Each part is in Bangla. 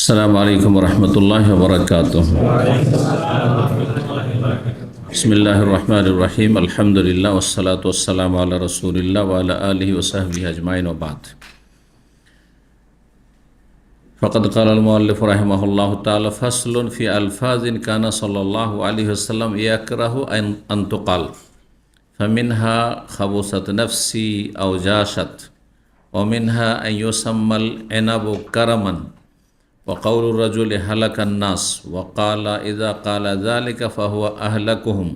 السلام عليكم ورحمة الله وبركاته. بسم الله الرحمن الرحيم. الحمد لله والصلاة والسلام على رسول الله وعلى آله وصحبه أجمعين وبعد. فقد قال المؤلف رحمه الله تعالى: فصل في ألفاظ كان صلى الله عليه وسلم يكره أن تقال، فمنها خبثت نفسي أو جاشت، ومنها أن يسمى العنب كرما، وقول الرجل هلك الناس، وقال إذا قال ذلك فهو أهلكهم،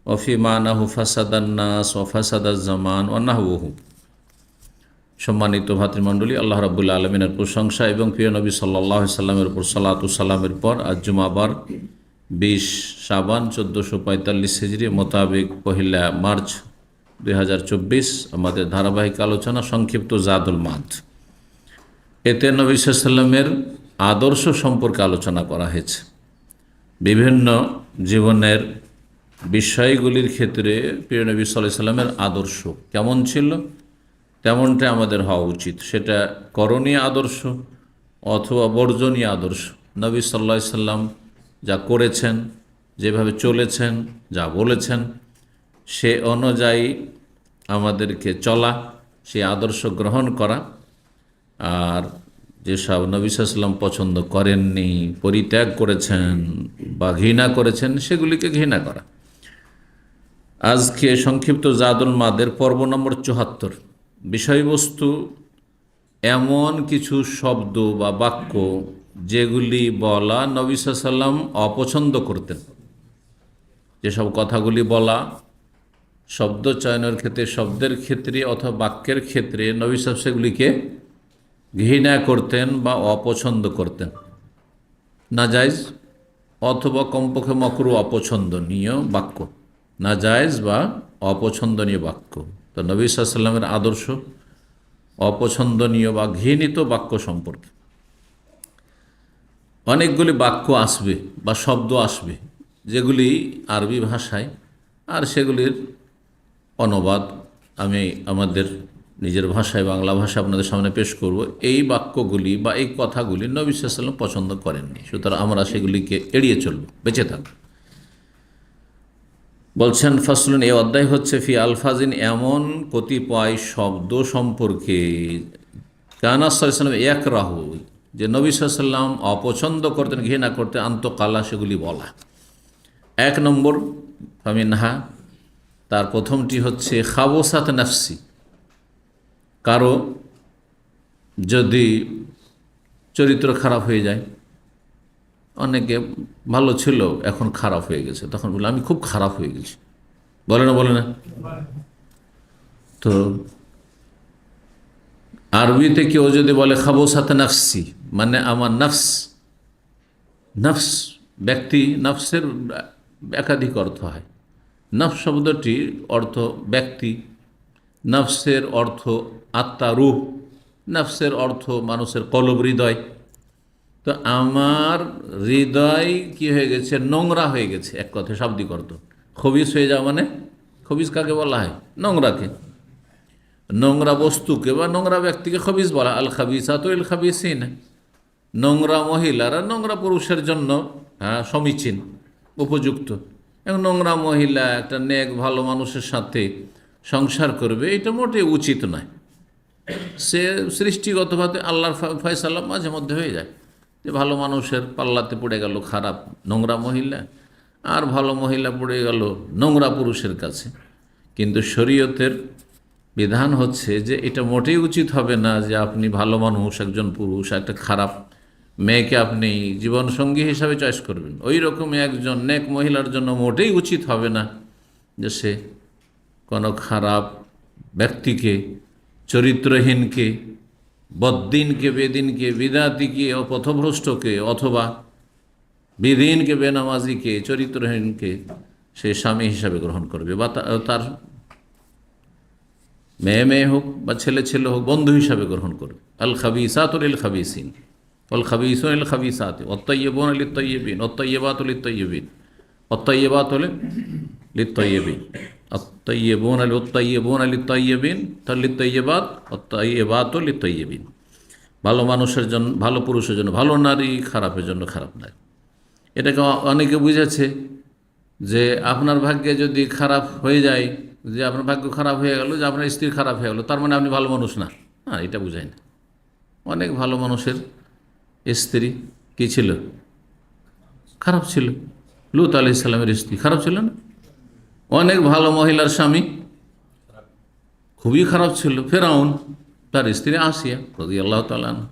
وفي معناه فسد الناس وفسد الزمان ونحوه। সম্মানিত ভাতৃমণ্ডলী, আল্লাহ রাব্বুল আলামিনের প্রশংসা এবং প্রিয় নবী সাল্লাল্লাহু আলাইহি সাল্লামের উপর সালাতু সালামের পর আজ জুমাবার 20 শাবান 1445 হিজরি মোতাবেক 1 মার্চ 2024 আমাদের ধারাবাহিক আলোচনা সংক্ষিপ্ত জাদুল মাদ। এতে নবী সাল্লাল্লাহু আলাইহি সাল্লামের আদর্শ সম্পর্কে আলোচনা করা হয়েছে। বিভিন্ন জীবনের বিষয়গুলির ক্ষেত্রে প্রিয় নবী সাল্লাল্লাহু আলাইহি সাল্লামের আদর্শ কেমন ছিল তেমনটা আমাদের হওয়া উচিত। সেটা করণীয় আদর্শ অথবা বর্জনীয় আদর্শ। নবী সাল্লাল্লাহু আলাইহি সাল্লাম যা করেছেন, যেভাবে চলেছেন, যা বলেছেন, সে অনুযায়ী আমাদেরকে চলা, সেই আদর্শ গ্রহণ করা। আর যেসব নবী সাল্লাল্লাহু আলাইহি সাল্লাম পছন্দ করেননি, পরিত্যাগ করেছেন বা ঘৃণা করেছেন, সেগুলিকে ঘৃণা করা। আজকে সংক্ষিপ্ত জাদুল মাদের পর্ব নম্বর 74। বিষয়বস্তু এমন কিছু শব্দ বা বাক্য যেগুলি বলা নবী সাল্লাল্লাহু আলাইহি সাল্লাম অপছন্দ করতেন। যেসব কথাগুলি বলা শব্দ চয়নের ক্ষেত্রে, শব্দের ক্ষেত্রে অথবা বাক্যের ক্ষেত্রে নবী সাল্লাল্লাহু আলাইহি সাল্লাম সেগুলিকে ঘৃণা করতেন বা অপছন্দ করতেন। নাজায়েজ অথবা কমপক্ষে মাকরুহ, অপছন্দনীয় বাক্য, নাজায়েজ বা অপছন্দনীয় বাক্য। তো নবী সাল্লাল্লাহু আলাইহি সাল্লামের আদর্শ অপছন্দনীয় বা ঘৃণিত বাক্য সম্পর্কে অনেকগুলি বাক্য আসবে বা শব্দ আসবে যেগুলি আরবি ভাষায়, আর সেগুলির অনুবাদ আমি আমাদের নিজের ভাষায় বাংলা ভাষা আপনাদের সামনে পেশ করব। এই বাক্যগুলি বা এই কথাগুলি নবী সাল্লাল্লাহু আলাইহি সাল্লাম পছন্দ করেননি, সুতরাং আমরা সেগুলিকে এড়িয়ে চলব, বেঁচে থাকব। বলছেন ফাসলুন, এই অধ্যায় হচ্ছে ফি আলফাজিন, এমন কতিপয় শব্দ সম্পর্কে কানা সাল্লাল্লাহু আলাইহি সাল্লাম ইয়াকরাহু, যে নবী সাল্লাল্লাহু আলাইহি সাল্লাম অপছন্দ করতেন, ঘৃণা করতেন, আন্তকালা, সেগুলি বলা। 1 নম্বর ফামিনহা, তার প্রথমটি হচ্ছে খাবসাত নাফসি। কারো যদি চরিত্র খারাপ হয়ে যায়, অনেকে ভালো ছিল এখন খারাপ হয়ে গেছে, তখন বলে আমি খুব খারাপ হয়ে গেছি, বলে না। তো আরবিতে কেউ যদি বলে খাবসাত নাফসি, মানে আমার নফস ব্যক্তি, নফসের একাধিক অর্থ হয়। নফস শব্দটির অর্থ ব্যক্তি, নফসের অর্থ আত্মা, রূহ, নফসের অর্থ মানুষের কলব, হৃদয়। তো আমার হৃদয় কি হয়ে গেছে? নোংরা হয়ে গেছে। এক কথায় শাব্দিক অর্থ খবিস হয়ে যাওয়া, মানে খবিস কাকে বলা হয়? নোংরাকে, নোংরা বস্তুকে বা নোংরা ব্যক্তিকে খবিস বলা। আল খাবিসাতু লিল খাবিসিন, নোংরা মহিলারা নোংরা পুরুষের জন্য সমীচীন, উপযুক্ত। এবং নোংরা মহিলা একটা নেক ভালো মানুষের সাথে সংসার করবে, এটা মোটেই উচিত নয়। সে সৃষ্টিগতভাবে আল্লাহর ফয়সালা মাঝে মধ্যে হয়ে যায় যে ভালো মানুষের পাল্লাতে পড়ে গেল খারাপ নোংরা মহিলা, আর ভালো মহিলা পড়ে গেল নোংরা পুরুষের কাছে। কিন্তু শরীয়তের বিধান হচ্ছে যে এটা মোটেই উচিত হবে না যে আপনি ভালো মানুষ, একজন পুরুষ, একটা খারাপ মেয়েকে আপনি জীবনসঙ্গী হিসাবে চয়েস করবেন। ওই রকম একজন নেক মহিলার জন্য মোটেই উচিত হবে না যে সে কোনো খারাপ ব্যক্তিকে, চরিত্রহীনকে, বদ্দিনকে, বেদিনকে, বিদাতিকে, পথভ্রষ্টকে, অথবা বিদিনকে, বেনামাজিকে, চরিত্রহীনকে সে স্বামী হিসাবে গ্রহণ করবে, বা তার মেয়ে হোক বা ছেলে হোক বন্ধু হিসাবে গ্রহণ করবে। আল খাবিসাতু লিল খাবিসিন ওয়াল খাবিসুনা লিল খাবিসাতি ওয়াত-তাইয়্যিবুনা লিত-তাইয়্যিবিন ওয়াত-তাইয়্যিবাতু লিত-তাইয়্যিবিন ওয়াত-তাইয়্যিবাতু লিত-তাইয়্যিবিন ওয়াত-তাইয়্যিবুনা লিত-তাইয়্যিবিন লিত-তাইয়্যিবিন লিত-তাইয়্যিবাত ওয়াত-তাইয়্যিবাতু লিত-তাইয়্যিবিন। ভালো মানুষের জন্য ভালো পুরুষের জন্য ভালো নারী, খারাপের জন্য খারাপ নারী। এটাকে অনেকে বুঝেছে যে আপনার ভাগ্যে যদি খারাপ হয়ে যায়, যে আপনার ভাগ্য খারাপ হয়ে গেল, যে আপনার স্ত্রী খারাপ হয়ে গেল, তার মানে আপনি ভালো মানুষ না। হ্যাঁ, এটা বুঝায় না। অনেক ভালো মানুষের স্ত্রী কী ছিল? খারাপ ছিল। লূত আলাইহিস সালামের স্ত্রী খারাপ ছিল না? অনেক ভালো মহিলার স্বামী খুবই খারাপ ছিল। ফেরাউন, তার স্ত্রী আসিয়া রাদিয়াল্লাহু তাআলা আনহা।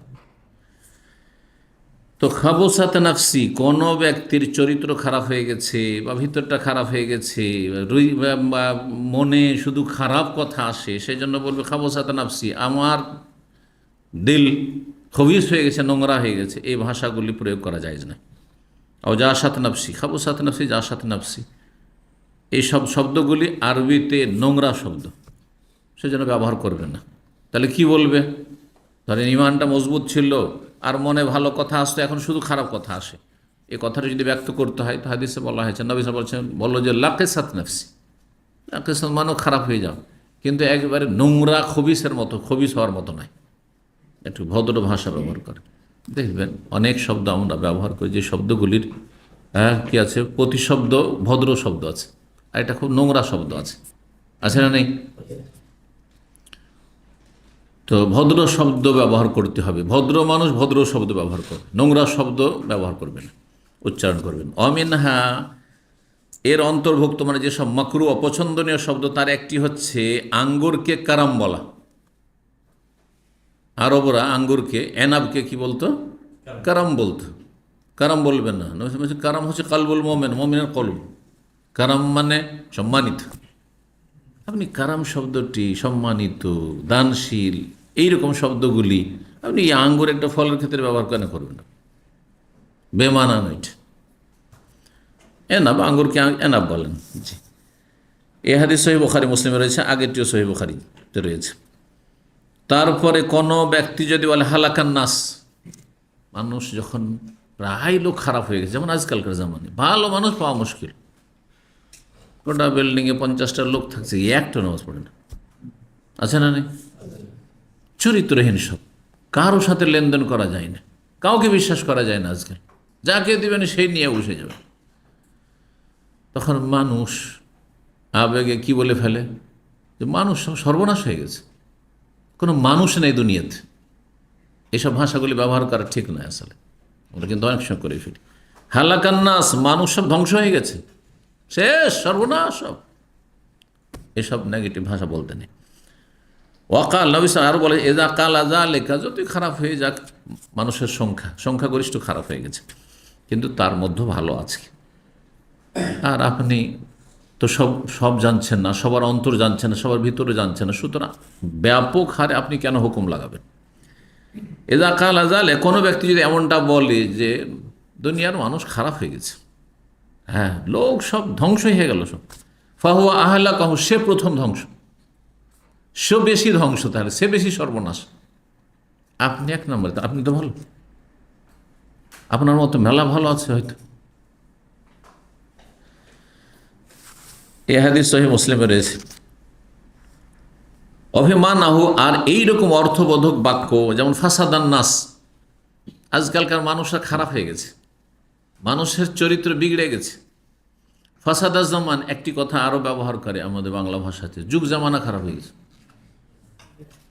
তো খাবুসাত নাফসি, কোনো ব্যক্তির চরিত্র খারাপ হয়ে গেছে বা ভিতরটা খারাপ হয়ে গেছে, বা মনে শুধু খারাপ কথা আসে, সেই জন্য বলবে খাবুসাত নাফসি, আমার দিল খবিস হয়ে গেছে, নোংরা হয়ে গেছে। এই ভাষাগুলি প্রয়োগ করা যায় না। ও জাসাত নাফসি, খাবুসাত নাফসি, জাসাত নাফসি, এই সব শব্দগুলি আরবিতে নোংরা শব্দ, সেজন্য ব্যবহার করবে না। তাহলে কি বলবে? ধরেন ইমানটা মজবুত ছিল আর মনে ভালো কথা আসতো, এখন শুধু খারাপ কথা আসে। এই কথাটা যদি ব্যক্ত করতে হয় তো হাদিসে বলা হয়েছে, নবী সাল্লাল্লাহু আলাইহি ওয়াসাল্লাম বলল যে লাকিসাত নাফসি, লাকিসাত মানে খারাপ হয়ে যাও, কিন্তু একেবারে নোংরা খবিসের মতো, খবিস হওয়ার মতো নয়। একটু ভদ্র ভাষা ব্যবহার করে। দেখবেন অনেক শব্দ আমরা ব্যবহার করি, যে শব্দগুলির কি আছে, প্রতিশব্দ ভদ্র শব্দ আছে, আর এটা খুব নোংরা শব্দ আছে না নেই? তো ভদ্র শব্দ ব্যবহার করতে হবে। ভদ্র মানুষ ভদ্র শব্দ ব্যবহার করবে, নোংরা শব্দ ব্যবহার করবেন, উচ্চারণ করবেন। অমিনহা, এর অন্তর্ভুক্ত মানে যেসব মাকরু অপছন্দনীয় শব্দ, তার একটি হচ্ছে আঙ্গুরকে কারাম বলা। আরবরা আঙ্গুরকে, এনাবকে কি বলতো? কারাম বলতো। কারাম বলবেন না। কারাম হচ্ছে কালবুল মোমেন, মোমিনের কলব। কারাম মানে সম্মানিত। আপনি কারাম শব্দটি সম্মানিত, দানশীল, এইরকম শব্দগুলি আপনি আঙ্গুর একটা ফলের ক্ষেত্রে ব্যবহার কেন করবেন না? বেমানান এটা। এনাব, আঙ্গুরকে এনাব বলেন। জি, এ হাদিস সহিহ বুখারী মুসলিমে রয়েছে, আগেরটিও সহিহ বুখারীতে রয়েছে। তারপরে কোনো ব্যক্তি যদি বলে হালাকান নাস, মানুষ যখন প্রায় লোক খারাপ হয়ে গেছে, যেমন আজকালকার জামানে ভালো মানুষ পাওয়া মুশকিল। গোটা বিল্ডিংয়ে 50টা লোক থাকছে, একটা নামাজ পড়ে না, আছে না নেই? চরিত্রহীন সব, কারোর সাথে লেনদেন করা যায় না, কাউকে বিশ্বাস করা যায় না। আজকাল যাকে দিবেন সেই নিয়ে বসে যাবে। তখন মানুষ আবেগে কি বলে ফেলে যে মানুষ সর্বনাশ হয়ে গেছে, কোনো মানুষ নেই দুনিয়াতে। এসব ভাষাগুলি ব্যবহার করা ঠিক নয় আসলে, আমরা কিন্তু অনেক সময় করে ফেলি। হালাকান্নাস, মানুষ সব ধ্বংস হয়ে গেছে, শেষ, সর্বনাশ সব, এসব নেগেটিভ ভাষা বলতে নেই। ওয়াকাল, নবী আরও বলে এজা কাল আজা লেখা, যতই খারাপ হয়ে যাক, মানুষের সংখ্যাগরিষ্ঠ খারাপ হয়ে গেছে, কিন্তু তার মধ্যে ভালো আছে। আর আপনি তো সব জানছেন না, সবার অন্তর জানছেন না, সবার ভিতরে জানছেন না, সুতরাং ব্যাপক হারে আপনি কেন হুকুম লাগাবেন? এজা কাল আজালে, কোনো ব্যক্তি যদি এমনটা বলে যে দুনিয়ার মানুষ খারাপ হয়ে গেছে, হ্যাঁ, লোক সব ধ্বংস হয়ে গেল সব, ফাহুয়া আহলা কাহু, সে প্রথম ধ্বংস, সে বেশি ধ্বংস, তাহলে সে বেশি সর্বনাশ। আপনি এক নম্বরে, আপনি তো ভালো, আপনার মতো মেলা ভালো আছে হয়তো। এ হাদিস সহিহ মুসলিমে রয়েছে। অভিমান আহু, আর এইরকম অর্থবোধক বাক্য যেমন ফাসাদান নাস, আজকালকার মানুষরা খারাপ হয়ে গেছে, মানুষের চরিত্র বিগড়ে গেছে। ফাসাদা জামান, একটি কথা আরও ব্যবহার করে আমাদের বাংলা ভাষাতে, যুগ জামানা খারাপ হয়ে গেছে।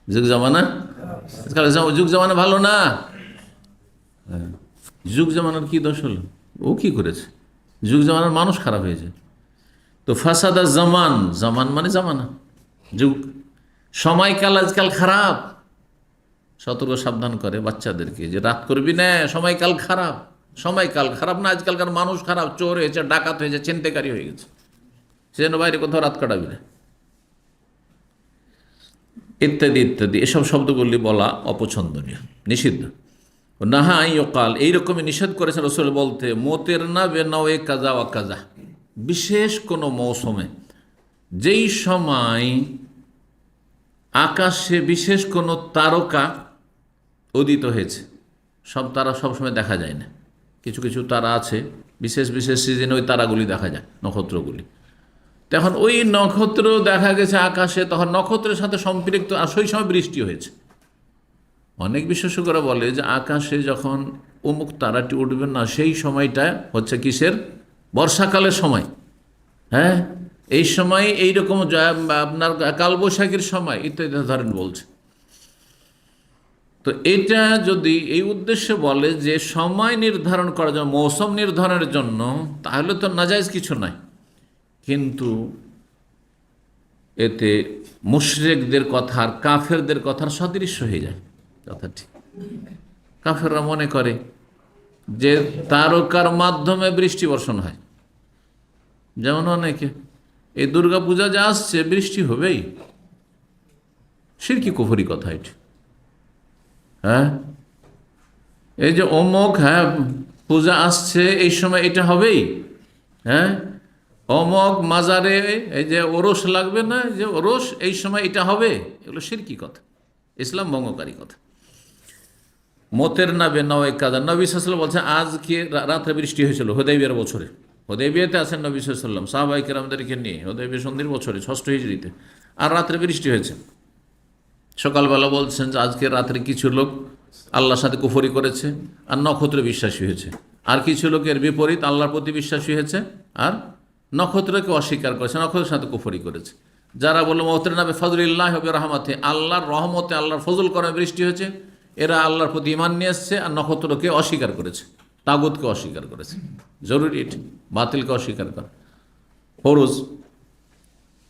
যুগ জামানা, আজকাল যুগ জামানা ভালো না। যুগ জামানার কি দোষ হলো? ও কি করেছে? যুগ জামানার মানুষ খারাপ হয়েছে। তো ফাসাদা জামান, জামান মানে জামানা, যুগ, সময়কাল আজকাল খারাপ। সতর্ক সাবধান করে বাচ্চাদেরকে যে রাত করবি না, সময়কাল খারাপ। সময়কাল খারাপ না, আজকালকার মানুষ খারাপ, চোর হয়েছে, ডাকাত হয়েছে, ছিনতাইকারী হয়ে গেছে, সেজন্য বাইরে কোথাও রাত কাটাবি না, ইত্যাদি ইত্যাদি। এসব শব্দগুলি বলা অপছন্দনীয়, নিষিদ্ধ। নাহা ইয়কাল, এইরকমই নিষেধ করেছেন রাসূল বলতে, মোতের না বেনাওয়ে কাজা ওয়া কাজা, বিশেষ কোনো মৌসুমে, যেই সময় আকাশে বিশেষ কোনো তারকা উদিত হয়েছে। সব তারা সবসময় দেখা যায় না, কিছু কিছু তারা আছে বিশেষ বিশেষ সিজনে ওই তারাগুলি দেখা যায়, নক্ষত্রগুলি। তখন ওই নক্ষত্র দেখা গেছে আকাশে, তখন নক্ষত্রের সাথে সম্পৃক্ত, আর সেই সময় বৃষ্টি হয়েছে, অনেক বিশেষজ্ঞরা বলে যে আকাশে যখন অমুক তারাটি উঠবে না, সেই সময়টা হচ্ছে কিসের? বর্ষাকালের সময়। হ্যাঁ, এই সময় এইরকম আপনার কালবৈশাখীর সময় ইত্যাদি ধরেন বলছে। তো এটা যদি এই উদ্দেশ্যে বলে যে সময় নির্ধারণ করার জন্য, মৌসুম নির্ধারণের জন্য, তাহলে তো নাজায়েজ কিছু নাই। কিন্তু এতে মুশরিকদের কথা আর কাফেরদের কথার সদৃশ্য হয়ে যায় কথা। ঠিক, কাফেররা মনে করে যে তারকার মাধ্যমে বৃষ্টি বর্ষণ হয়। যেমন অনেকে এই দুর্গা পূজা যা আসছে বৃষ্টি হবেই, শিরকি কুফরি কথা এটি। হ্যাঁ, এই যে অমুক, হ্যাঁ পূজা আসছে এই সময় এটা হবেই। হ্যাঁ, অমুক মাজারে এই যে ওরস লাগবে না, যে ওরস এই সময় এটা হবে, এগুলো শিরকি কথা, ইসলাম ভঙ্গকারী কথা। মতের নাবে নয় কাজা। নবী সাল্লাল্লাহু বলছেন আজকে রাত্রে বৃষ্টি হয়েছিল হুদাইবিয়ার বছরে। হুদাইবিয়াতে আছেন নবী সাল্লাল্লাহু, সাহাবায়ে কেরামদেরকে নিয়ে হুদাইবিয়া সন্ধির বছরে ৬ষ্ঠ হিজরিতে, আর রাত্রে বৃষ্টি হয়েছে। সকালবেলা বলছেন যে আজকে রাত্রে কিছু লোক আল্লাহর সাথে কুফরি করেছে আর নক্ষত্রে বিশ্বাসী হয়েছে, আর কিছু লোকের বিপরীত আল্লাহর প্রতি বিশ্বাসী হয়েছে আর নক্ষত্রকে অস্বীকার করেছে, নক্ষত্রের সাথে কুফরি করেছে। যারা বলল মতের নামে ফজলিল্লাহ হবে রহমতে, আল্লাহর রহমতে আল্লাহর ফজল করে বৃষ্টি হয়েছে, এরা আল্লাহর প্রতি ঈমান নিয়ে এসছে আর নক্ষত্রকে অস্বীকার করেছে, তাগুতকে অস্বীকার করেছে। জরুরি এটি, বাতিলকে অস্বীকার করা ফরজ।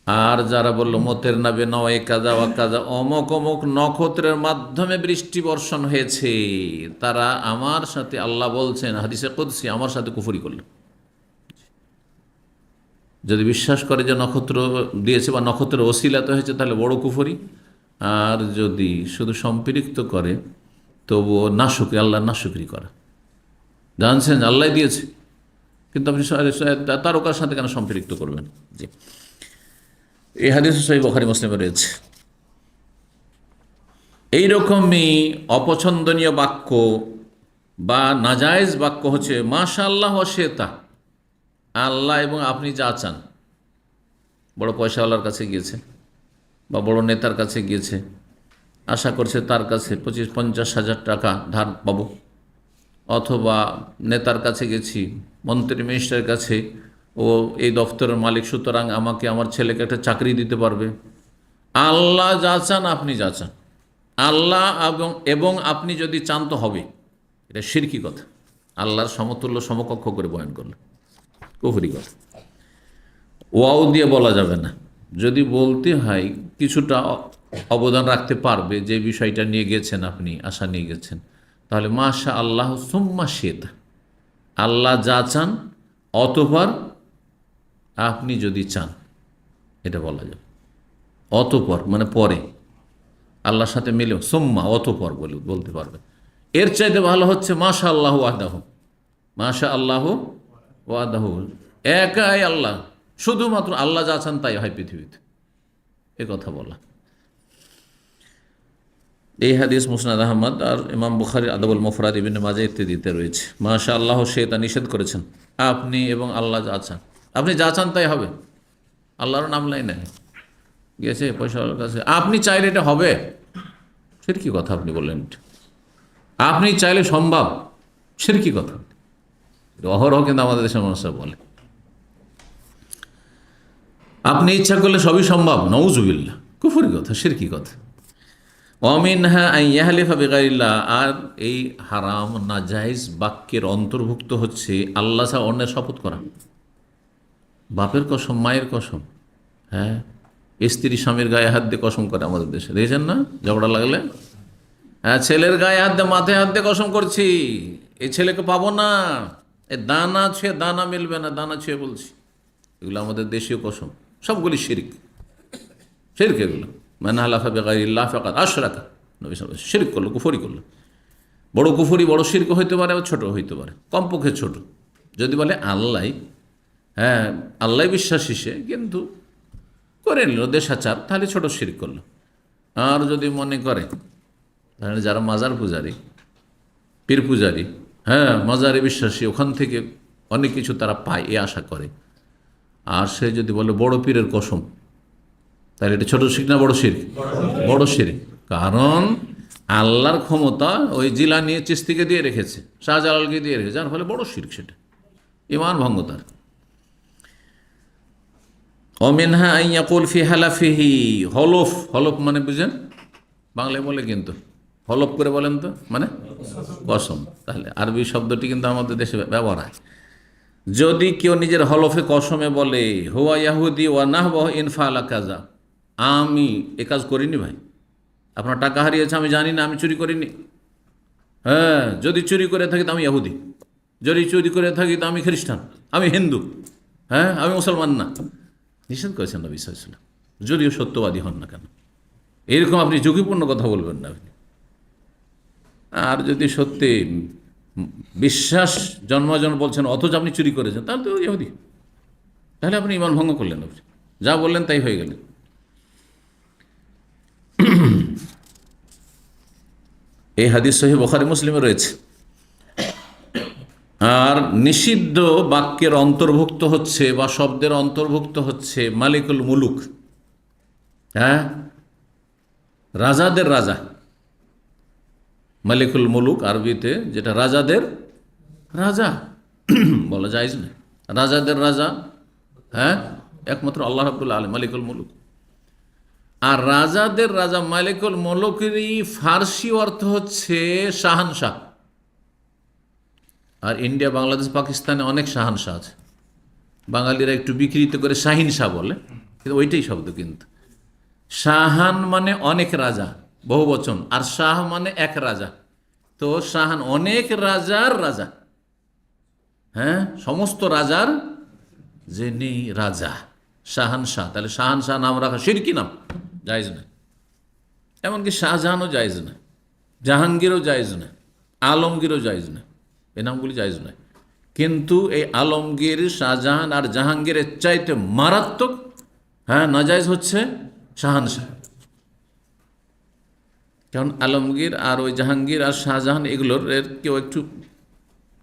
আর যারা বললো মতের নাবে নয় কাজা ওয়া কাজা, অমক অমক নক্ষত্রের মাধ্যমে বৃষ্টি বর্ষণ হয়েছে, তারা আমার সাথে, আল্লাহ বলছেন হাদিসে কুদসি, আমার সাথে কুফরি করল। যদি বিশ্বাস করে যে নক্ষত্র দিয়েছে বা নক্ষত্রের ওসিলাতে হয়েছে, তাহলে বড় কুফরি। আর যদি শুধু সম্পৃক্ত করে, তবুও নাশুকরি, আল্লাহ নাশুকরি করা। জানছেন আল্লাহ দিয়েছে, কিন্তু আপনি তারকার সাথে কেন সম্পৃক্ত করবেন? জি, এই হাদিস সহিহ বুখারী মুসলিমে রয়েছে। এইরকমই অপছন্দনীয় বাক্য বা নাজায়েজ বাক্য হচ্ছে মাশাআল্লাহ ওয়া শিতা, আল্লাহ এবং আপনি যা চান। বড় পয়সাওয়ালার কাছে গিয়েছে বা বড় নেতার কাছে গিয়েছে, আশা করছে তার কাছে 25-50 হাজার টাকা ধার পাবো, অথবা নেতার কাছে গেছি, মন্ত্রী মিনিস্টারের কাছে, ও এই দফতরের মালিক, সুতরাং আমাকে আমার ছেলেকে একটা চাকরি দিতে পারবে। আল্লাহ যা চান, আপনি যা চান, আল্লাহ এবং আপনি যদি চান তো হবে। এটা শিরকি কথা, আল্লাহর সমতুল্য সমকক্ষ করে বয়ান করলো, কুফরি কথা। ওয়াও দিয়ে বলা যাবে না। যদি বলতে হয় কিছুটা অবদান রাখতে পারবে যে বিষয়টা নিয়ে গেছেন আপনি, আশা নিয়ে গেছেন, তাহলে মাশা আল্লাহ সুম্মা শিতা, আল্লাহ যা চান অতঃপর আপনি যদি চান, এটা বলা যাবে। অতঃপর মানে পরে, আল্লাহর সাথে মিলেও সুম্মা অতঃপর বলতে পারবে। এর চাইতে ভালো হচ্ছে মাশা আল্লাহ ওয়াহদাহু, মাশা আল্লাহ ওয়াহদাহু, একাই আল্লাহ, শুধুমাত্র আল্লাহ যা চান তাই হয় পৃথিবীতে, এ কথা বলা। এই হাদিস মুসনাদ আহমদ আর ইমাম বুখারী আদবুল মুফরাদ, ইবনে মাজাহ ইত্যাদিতে রয়েছে। মাশা আল্লাহ শেতা নিষেধ করেছেন, আপনি এবং আল্লাহ যা চান, আপনি যা চান তাই হবে। আল্লাহর নাম লাই নাই গেছে পয়সাওয়ালার কাছে, আপনি চাইলে এটা হবে, শিরকি কথা আপনি বললেন। আপনি চাইলে সম্ভব, শিরকি কথা। অহরহ কিন্তু আমাদের দেশের মানুষরা বলে আপনি ইচ্ছা করলে সবই সম্ভব, নাউজুবিল্লাহ, কুফরি কথা, শিরকি কথা। ওয়ামিনহা আন ইয়াহলিফা বিগাইরিল্লাহ, আর এই হারাম নাজায়েজ বাক্যের অন্তর্ভুক্ত হচ্ছে আল্লাহ ছাড়া অন্যের শপথ করা। বাপের কসম, মায়ের কসম, হ্যাঁ, স্ত্রী স্বামীর গায়ে হাত দিয়ে কসম করে আমাদের দেশে, দেখেছেন না? ঝগড়া লাগলে হ্যাঁ, ছেলের গায়ে হাত দিয়ে, মাথায় হাত দিয়ে কসম করছি এই ছেলেকে পাবো না, এই দানা ছুঁয়ে দানা মিলবে না, দানা ছুঁয়ে বলছি। এগুলো আমাদের দেশীয় কসম, সবগুলি শিরক, শিরক এগুলো। মান হালাফা বিগাইরিল্লাহ ফাকাদ আশরাকা, নবী সাল্লাল্লাহু আলাইহি ওয়াসাল্লাম শিরক করলো, কুফরি করলো। বড় কুফরি, বড় শিরক হইতে পারে, আবার ছোট হইতে পারে, কমপক্ষে ছোট। যদি বলে আল্লাহ, হ্যাঁ আল্লাহ বিশ্বাসী সে, কিন্তু করে নিল দেশাচার, তাহলে ছোট শিরক করলো। আর যদি মনে করে, তাহলে যারা মাজার পূজারী, পীর পূজারী, হ্যাঁ মাজারে বিশ্বাসী, ওখান থেকে অনেক কিছু তারা পায় এ আশা করে, আর সে যদি বলে বড় পীরের কসম, তাহলে এটা ছোট শিরক না বড় শিরক? বড় শিরক। কারণ আল্লাহর ক্ষমতা ওই জিলানি চিশতিকে দিয়ে রেখেছে, শাহজালালকে দিয়ে রেখেছে, যার ফলে বড় শিরক, সেটা ঈমান ভঙ্গ তার। অমিনহা আইয়াকুল ফি হালাফিহি, হলফ, হলফ মানে বুঝেন, বাংলায় বলে কিন্তু হলফ করে বলেন তো, মানে কসম। তাহলে আরবি শব্দটি কিন্তু আমাদের দেশে ব্যবহার হয়। যদি কেউ নিজের হলফে কসমে বলে হুয়া ইয়াহুদি ওয়া নাহবাহু ইন ফাআলা কাযা, আমি এ কাজ করিনি ভাই, আপনার টাকা হারিয়েছে আমি জানি না, আমি চুরি করিনি। হ্যাঁ, যদি চুরি করে থাকি তো আমি ইহুদি, যদি চুরি করে থাকি তো আমি খ্রিস্টান, আমি হিন্দু, হ্যাঁ আমি মুসলমান না। নিষেধ করেছেন নবী সাল্লাল্লাহু আলাইহি ওয়াসাল্লাম, যদিও সত্যবাদী হন না কেন। এরকম আপনি ঝুঁকিপূর্ণ কথা বলবেন না আপনি। আর যদি সত্যি বিশ্বাস জন্মাজন্ম বলছেন অথচ আপনি চুরি করেছেন, তাহলে তো ইহুদি, তাহলে আপনি ঈমান ভঙ্গ করলেন, আপনি যা বললেন তাই হয়ে গেলেন। এই হাদিস সহিহ বুখারী মুসলিমে রয়েছে। আর নিষিদ্ধ বাক্যের অন্তর্ভুক্ত হচ্ছে বা শব্দের অন্তর্ভুক্ত হচ্ছে মালিকুল মুলুক, হ্যাঁ, রাজাদের রাজা। মালিকুল মুলুক আরবিতে যেটা রাজাদের রাজা বলা যায় না, রাজাদের রাজা, হ্যাঁ, একমাত্র আল্লাহ রাব্বুল আলামিন মালিকুল মুলুক। আর রাজাদের রাজা মালিকুল মুলুকেরই ফার্সি অর্থ হচ্ছে শাহানশাহ। আর ইন্ডিয়া, বাংলাদেশ, পাকিস্তানে অনেক শাহানশাহ আছে, বাঙালিরা একটু বিকৃত করে শাহিন শাহ বলে, কিন্তু ওইটাই শব্দ। কিন্তু শাহান মানে অনেক রাজা, বহু বচন, আর শাহ মানে এক রাজা। তো শাহান অনেক রাজার রাজা, হ্যাঁ, সমস্ত রাজার যিনি রাজা, শাহানশাহ। তাহলে শাহানশাহ নাম রাখা শিরকি নাম, জায়েজ না। এমনকি শাহজাহানও জায়েজ না, জাহাঙ্গীরও জায়েজ না, আলমগীরও জায়েজ না, এই নামগুলি জায়েজ নয়। কিন্তু এই আলমগীর, শাহজাহান আর জাহাঙ্গীরের চাইতে মারাত্মক, হ্যাঁ, নাজায়েজ হচ্ছে শাহানশাহ। কারণ আলমগীর আর ওই জাহাঙ্গীর আর শাহজাহান এগুলোর কেউ একটু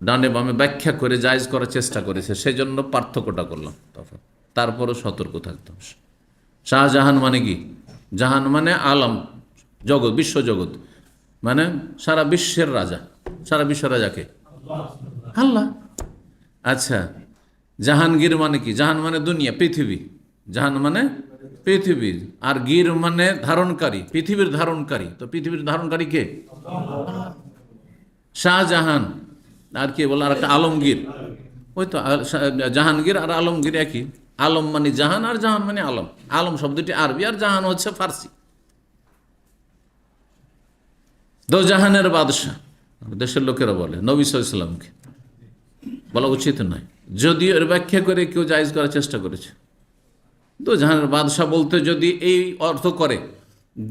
ডানে বামে ব্যাখ্যা করে জায়েজ করার চেষ্টা করেছে, সেজন্য পার্থক্যটা করলাম। তখন তারপরও সতর্ক থাকতে হবে। শাহজাহান মানে কি? জাহান মানে আলম, জগৎ, বিশ্বজগৎ, মানে সারা বিশ্বের রাজা। সারা বিশ্বের রাজাকে আল্লাহ। আচ্ছা, জাহাঙ্গীর মানে কি? জাহান মানে দুনিয়া, পৃথিবী, জাহান মানে পৃথিবী, আর গীর মানে ধারণকারী, পৃথিবীর ধারণকারী। তো পৃথিবীর ধারণকারী কে? শাহজাহান। আর কে বলে? আর একটা আলমগীর। ওই তো জাহাঙ্গীর আর আলমগীর একই। আলম মানে জাহান আর জাহান মানে আলম। আলম শব্দটি আরবি আর জাহান হচ্ছে ফার্সি। দো জাহানের বাদশাহ দেশের লোকেরা বলে, নবী সাল্লাল্লাহু আলাইহি ওয়াসাল্লামকে বলা উচিত নয়, যদিও এর ব্যাখ্যা করে কেউ জায়েজ করার চেষ্টা করেছে। দো জাহানের বাদশাহ বলতে যদি এই অর্থ করে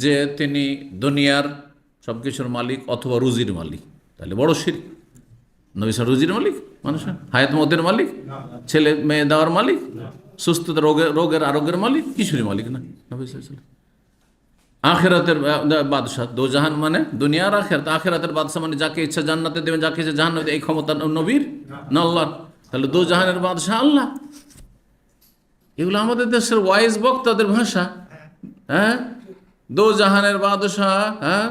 যে তিনি দুনিয়ার সব কিছুর মালিক অথবা রুজির মালিক, তাহলে বড় শিরক। নবী সাল্লাল্লাহু রুজির মালিক, মানুষের হায়াত মতের মালিক, ছেলে মেয়ে দেওয়ার মালিক, সুস্থতা রোগের আরোগ্যের মালিক, কিছুরই মালিক না নবী সাল্লাল্লাহু। আখেরাতের বাদশাহ, দো জাহান মানে দুনিয়া আর আখেরাত। আখেরাতের বাদশাহ মানে যাকে ইচ্ছা জান্নাতে দেবেন, যাকে ইচ্ছা জাহান্নামে দেবেন, এই ক্ষমতা নবীর না আল্লাহর। তাহলে দো জাহানের বাদশাহ আল্লাহ। এগুলো আমাদের দেশের ওয়াইজ বক্তাদের ভাষা। হ্যাঁ, দো জাহানের বাদশাহ, হ্যাঁ,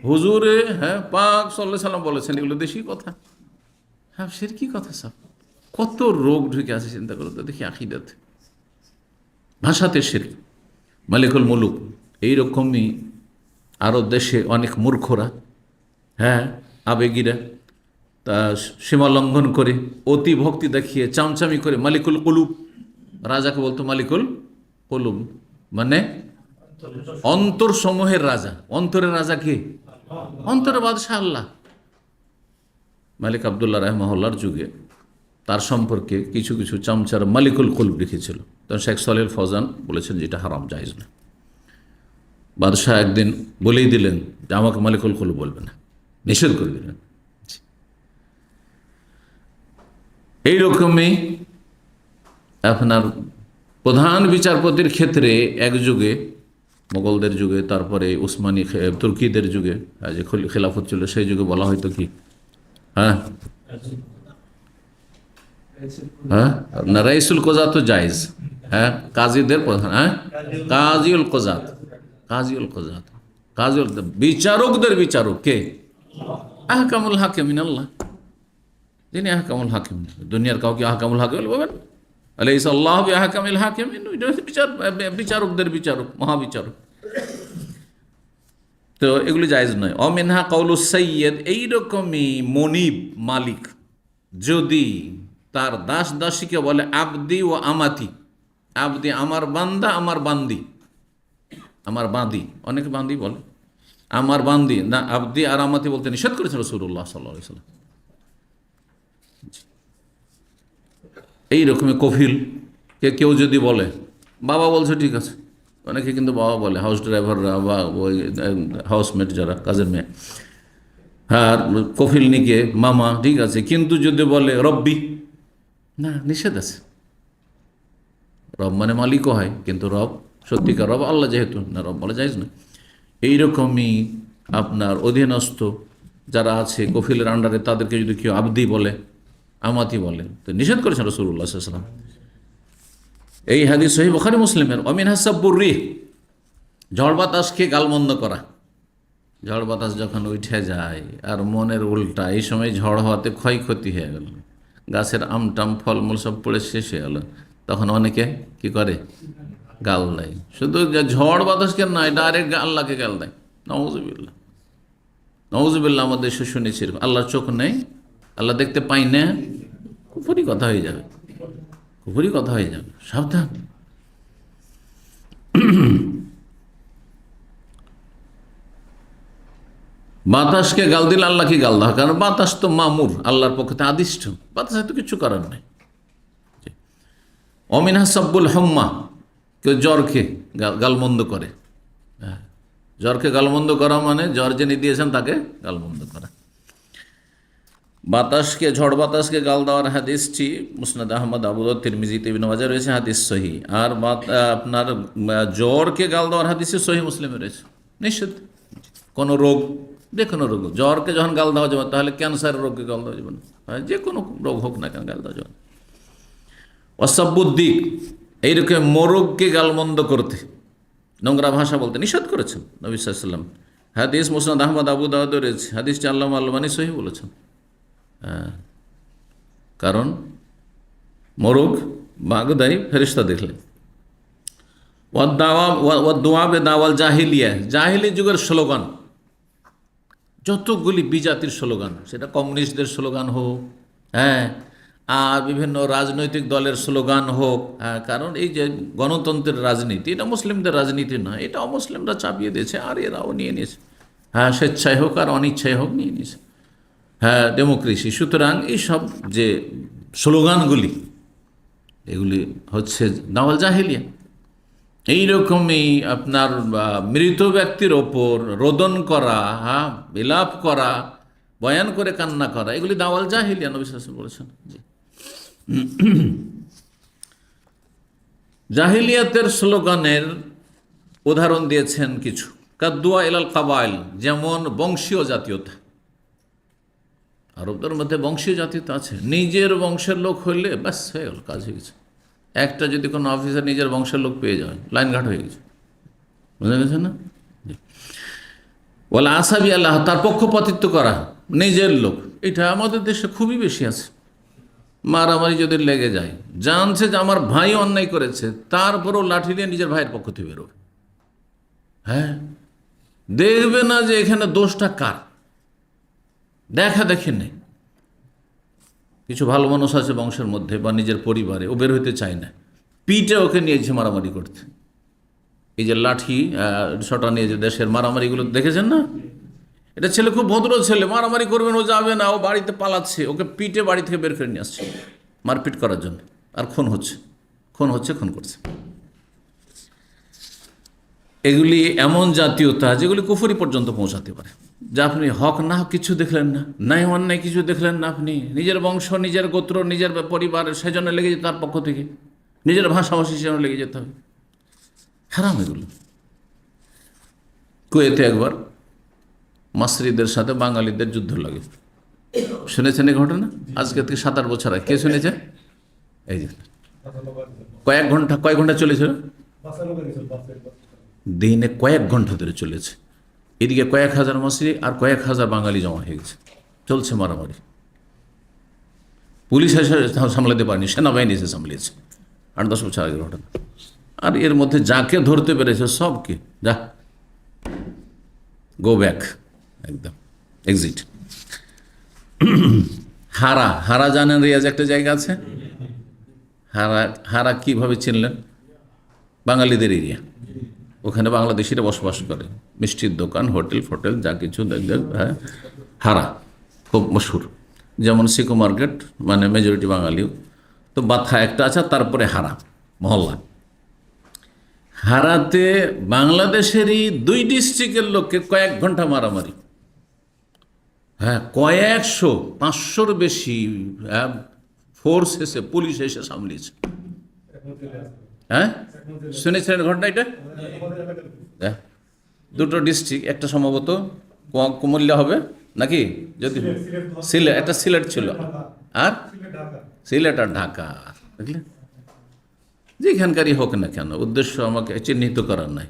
হুজুরে, হ্যাঁ, পাক সাল্লাল্লাহু আলাইহি সাল্লাম বলেছেন। এগুলো দেশি কথা, হ্যাঁ, শিরকি কথা সব। কত রোগ ঢুকে আছে চিন্তা করো তো দেখি আকীদাতে, ভাষাতে শিরক। মালিকুল মুলুক এইরকমই আরও দেশে অনেক মূর্খরা, হ্যাঁ, আবেগীরা, তা সীমা লঙ্ঘন করে, অতি ভক্তি দেখিয়ে, চামচামি করে মালিকুল কুলুব, রাজাকে বলতো মালিকুল কুলুব, মানে অন্তর সমূহের রাজা। অন্তরের রাজা কে? অন্তরের বাদশাহ আল্লাহ। মালিক আবদুল্লাহ রাহমাহুল্লাহর যুগে তার সম্পর্কে কিছু কিছু চামচার মালিকুল কুলুব লিখেছিল। তখন শেখ সালেহ ফৌজান বলেছেন যেটা হারাম, জায়েজ না। বাদশাহ একদিন বলেই দিলেন যে আমাকে মালিকুল কুলুব বলবে না, নিষেধ করে দিলেন। এইরকমই আপনার প্রধান বিচারপতির ক্ষেত্রে এক যুগে, মোগলদের যুগে, তারপরে উসমানী তুর্কিদের যুগে যে খেলাফত ছিল, সেই যুগে বলা হয়তো কি, হ্যাঁ হ্যাঁ না, রাইসুল কোজাত তো জায়েজ, হ্যাঁ, কাজীদের প্রধান, হ্যাঁ, কাজিউল কোজাত, কাজিউল কোজাত, কাজী, বিচারকদের বিচারক কে? আহকামুল হাকিমিন আল্লাহ, যিনি আহকামুল হাকিম। দুনিয়ার কাউকে আহকামুল হাকিম বলবেন? আলাইহিস আল্লাহু বিআহকামিল হাকিমিন, বিচারকদের বিচারক, মহাবিচারক। তো এগুলি জায়েজ নয়। অমিনহা কওলুস সাইয়্যিদ, এইরকমই মনিব মালিক যদি তার দাস দাসীকে বলে আবদি ও আমাতি, আবদি আমার বান্দা, আমার বান্দি, আমার বান্দি, অনেকে বান্দি বলে, আমার বান্দি না, আবদি আর আমাতি বলতে নিষেধ করেছেন রাসূলুল্লাহ সাল্লাল্লাহু আলাইহি ওয়াসাল্লাম। এইরকমই কফিল কে কেউ যদি বলে, বাবা বলছে ঠিক আছে, অনেকে কিন্তু বাবা বলে, হাউস ড্রাইভাররা বা ওই হাউসমেট যারা, কাজের মেয়ে, আর কফিল নিকে মামা, ঠিক আছে, কিন্তু যদি বলে রব্বি, না, নিষেধ আছে। রব মানে মালিকও হয়, কিন্তু রব সত্যিকার রব আল্লাহ যেহেতু, না, রব বলা যায়জ না। এইরকমই আপনার অধীনস্থ যারা আছে কফিলের আন্ডারে, তাদেরকে যদি কেউ আবদি বলে, আমাতি বলে, তো নিষেধ করেছেন রাসূলুল্লাহ সাল্লাল্লাহু আলাইহি ওয়াসাল্লাম। এই হাদিস সহিহ বুখারী মুসলিমের। অমিন হাসাব্বুর রিহ, ঝড় বাতাসকে গালমন্দ করা। ঝড় বাতাস যখন উঠে যায় আর মনের উল্টা, এই সময় ঝড় হওয়াতে ক্ষয়ক্ষতি হয়ে গেল, গাছের আমটাম ফলমূল সব পড়ে শেষ হয়ে গেল, তখন অনেকে কি করে? গাল দেয়। শুধু ঝড় বাতাসকে নয়, ডাইরেক্ট আল্লাহকে গাল দেয়। নাউযুবিল্লাহ, নাউযুবিল্লাহ। আমাদের দেশে শুনেছি আল্লাহর চোখ নেই, আল্লাহ দেখতে পাই না, কুফরি কথা হয়ে যাবে, কুফরি কথা হয়ে যাবে, সাবধান। বাতাসকে গাল দিলে আল্লাহকে গাল দেওয়া, কারণ বাতাস তো মামুর, আল্লাহর পক্ষে আদিষ্ট, বাতাসে তো কিছু করার নাই। অমিনহা সাব্বুল হুম্মা, কেউ জ্বরকে গালমন্দ করে। জ্বরকে গালমন্দ করা মানে জ্বর যিনি দিয়েছেন তাকে গালমন্দ করা। বাতাসকে, ঝড় বাতাসকে গাল দেওয়ার হাদিসটি মুসনাদ আহমদ, আবু দাউদ, তিরমিজিতে, ইবনে মাজাহ রয়েছে, হাদিস সহিহ। আর আপনার জ্বরকে গাল দেওয়ার হাদিসে সহিহ মুসলিমে রয়েছে, নিষেধ। কোনো রোগ, যে কোনো রোগ, জ্বরকে যখন গাল দেওয়া যাবে, তাহলে ক্যান্সারের রোগকে গাল দেওয়া যাবে না, যে কোনো রোগ হোক না কেন গাল দেওয়া যাবে না। অসাব্বুদ্দিক, এইরকম মোরগকে গালমন্দ করতে, নোংরা ভাষা বলতে নিষেধ করেছেন নবী সাল্লাল্লাহু আলাইহি ওয়াসাল্লাম। হাদিস মুসনাদ আহমদ, আবু দাউদ রয়েছে, হাদিসটি আল্লামা আল-আলবানী সহিহ বলেছেন। কারণ মোরগ বাগ দেয় ফেরেশতা দেখলে। ওয়াদ-দুআ বিদাওয়াল জাহিলিয়া, জাহিলি যুগের স্লোগান, যতগুলি বিজাতির স্লোগান, সেটা কমিউনিস্টদের স্লোগান হোক, হ্যাঁ, আর বিভিন্ন রাজনৈতিক দলের স্লোগান হোক, হ্যাঁ, কারণ এই যে গণতন্ত্রের রাজনীতি, এটা মুসলিমদের রাজনীতি নয়, এটা অমুসলিমরা চাপিয়ে দিয়েছে, আর এরাও নিয়ে নিয়েছে, হ্যাঁ, স্বেচ্ছায় হোক আর অনিচ্ছায় হোক নিয়ে নিয়েছে, হ্যাঁ, ডেমোক্রেসি। সুতরাং এইসব যে স্লোগানগুলি, এগুলি হচ্ছে দাওয়াল জাহিলিয়া। এইরকমই আপনার মৃত ব্যক্তির ওপর রোদন করা, হ্যাঁ, বিলাপ করা, বয়ান করে কান্না করা, এগুলি দাওয়াল জাহিলিয়া, নবী সাল্লাল্লাহু আলাইহি ওয়াসাল্লাম বলেছেন। জি, জাহিলিয়াতের স্লোগানের উদাহরণ দিয়েছেন কিছু। কাদ্দুয়া ইলাল কাবাইল, যেমন বংশীয় জাতীয়তা। আরবদের মধ্যে বংশীয় জাতীয়তা আছে, নিজের বংশের লোক হইলে ব্যাস হয়ে গেল, কাজ হয়ে গেছে। একটা যদি কোনো অফিসার নিজের বংশের লোক পেয়ে যায়, লাইনঘাট হয়ে গেছে, বুঝা গেছে না? বলে আসাবি আল্লাহ, তার পক্ষপাতিত্ব করা, নিজের লোক, এটা আমাদের দেশে খুবই বেশি আছে। মারামারি যদি লেগে যায়, জানছে যে আমার ভাই অন্যায় করেছে, তারপরও লাঠি দিয়ে নিজের ভাইয়ের পক্ষ থেকে বেরোবে। হ্যাঁ, দেখবে না যে এখানে দোষটা কার, দেখা দেখে নেই। কিছু ভালো মানুষ আছে বংশের মধ্যে বা নিজের পরিবারে, ও বের হইতে চায় না, পিঠে ওকে নিয়েছে মারামারি করতে। এই যে লাঠি ছটা নিয়ে যে দেশের মারামারিগুলো দেখেছেন না, এটা ছেলে খুব ভদ্র ছেলে, মারামারি করবেন, ও যাবে না, ও বাড়িতে পালাচ্ছে, ওকে পিঠে বাড়ি থেকে বের করে নিয়ে আসছে মারপিট করার জন্য, আর খুন হচ্ছে, খুন করছে। এগুলি এমন জাতীয়তা যেগুলি কুফরি পর্যন্ত পৌঁছাতে পারে। যে আপনি হক না কিছু দেখলেন না, নাই অন্যায় কিছু দেখলেন না, আপনি নিজের বংশ, নিজের গোত্র, নিজের পরিবার, সেজন্য লেগে যেতে তার পক্ষ থেকে, নিজের ভাষাভাষী সেজন্য লেগে যেতে হবে, হারাম এগুলো। কুয়েতে একবার মাসরিদের সাথে বাঙালিদের যুদ্ধ লাগে, শুনেছেন এই ঘটনা? আজকে থেকে 7-8 বছর আগে। কে শুনেছে? এই যে কয়েক ঘন্টা চলেছিল, দিনে কয়েক ঘন্টা ধরে চলেছে। এদিকে কয়েক হাজার মসজিদ আর কয়েক হাজার বাঙালি জমা হয়ে গেছে, চলছে মারামারি। পুলিশ এসে সামলাতে পারেনি, সেনাবাহিনী এসে সামলিয়েছে। 8-10 বছর আগের ঘটনা। আর এর মধ্যে যাকে ধরতে পেরেছে সবকে যা গো ব্যাক, একদম এক্সিট। হারা, হারা জানেন রিয়াজ একটা জায়গা আছে, হারা। হারা কীভাবে চিনলেন? বাঙালিদের এরিয়া, ওখানে বাংলাদেশিরা বসবাস করে, মিষ্টির দোকান, হোটেল ফোটেল যা কিছু দেখবেন। হ্যাঁ, হারা খুব মশহুর। যেমন সিকো মার্কেট, মানে মেজরিটি বাঙালিও তো। বাথা একটা আছে, তারপরে হারা মহল্লা। হারাতে বাংলাদেশেরই 2 ডিস্ট্রিক্টের লোককে কয়েক ঘন্টা মারামারি। হ্যাঁ, কয়েকশো, 500-র বেশি ফোর্স এসে, পুলিশ এসে সামলিয়েছে। হ্যাঁ, শুনেছেন ঘটনা এটা? হ্যাঁ, 2টো ডিস্ট্রিক্ট, একটা সম্ভবত কুমিল্লা হবে নাকি, যদি সিলেট, একটা সিলেট ছিল, আর সিলেট আর ঢাকা। বুঝলেন, যেখানকারই হোক না কেন, উদ্দেশ্য আমাকে চিহ্নিত করার নাই।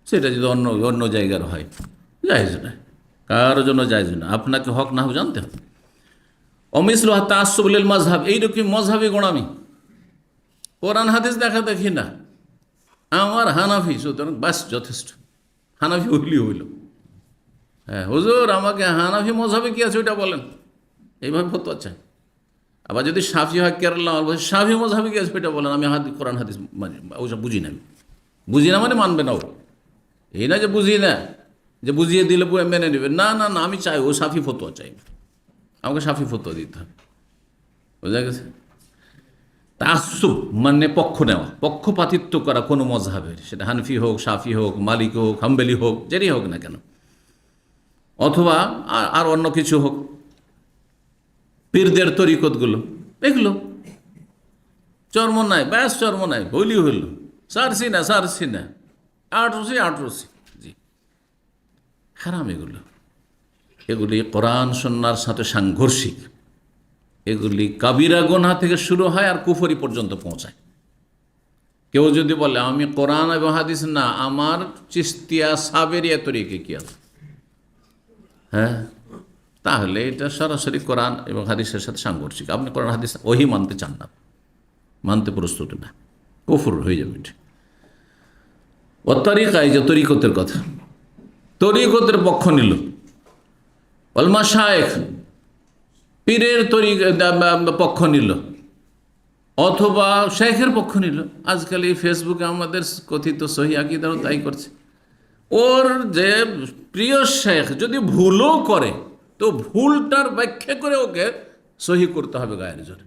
সেটা যদি অন্য অন্য জায়গার হয়, জায়েজ নয়, কারোর জন্য জায়েজ না। আপনাকে হক না হোক জানতে হবে। অমিসল তাসসুবুল মাযহাব, এইরকম মযহাবী গোঁড়ামি, কোরআন হাদিস দেখা দেখি না। আমার হানাফি, সুতরাং বাস যথেষ্ট, হানাফি হইলি হইল। হ্যাঁ হুজুর, আমাকে হানাফি মযহাবে কি আছে ওইটা বলেন, এইভাবে ফতোয়া চাই। আবার যদি শাফি হয়, কেরালা শাফি মযহাবে কি আছে ওইটা বলেন। আমি কোরআন হাদিস মানে ওইসব বুঝি না, বুঝি না মানে মানবে না ও। এই না যে বুঝি না, যে বুঝিয়ে দিলে মেনে নেবে, না না না, আমি চাই ও শাফি ফতোয়া চাই, আমাকে শাফি ফতোয়া দিতে হবে। বোঝা গেছে? তাসসুব মানে পক্ষ নেওয়া, পক্ষপাতিত্ব করা কোনো মযহাবের, সেটা হানফি হোক, শাফি হোক, মালিক হোক, হাম্বলি হোক, যেটাই হোক না কেন, অথবা আর অন্য কিছু হোক, পীরদের তরিকতগুলো, এগুলো চর্ম নাই, ব্যাস চর্ম নাই, হইলি হইল, সারসি না সারসি না, আটরসি আটরসি, জি হারাম এগুলো। এগুলি কোরআন সুন্নাহর সাথে সাংঘর্ষিক। এগুলি কাবিরা গুনাহ থেকে শুরু হয় আর কুফরি পর্যন্ত পৌঁছায়। কেউ যদি বলে আমি কোরআন এবং হাদিস না, আমার চিশতিয়া সাবেরিয়া তরিকে কি আছে, হ্যাঁ, তাহলে এটা সরাসরি কোরআন এবং হাদিসের সাথে সাংঘর্ষিক। আপনি কোরআন হাদিস ওহি মানতে চান না, মানতে প্রস্তুত না, কুফর হয়ে যাবে। ও তরিকায়, যে তরিকতের কথা, তরিকতের পক্ষ নিল, ওয়াল মাশায়েখ, পীরের পক্ষ নিল, অথবা শেখের পক্ষ নিল। আজকাল এই ফেসবুকে আমাদের কথিত সহি আকীদাও তাই করছে। ওর যে প্রিয় শেখ যদি ভুলও করে, তো ভুলটার ব্যাখ্যা করে ওকে সহি করতে হবে গায়ের জোরে।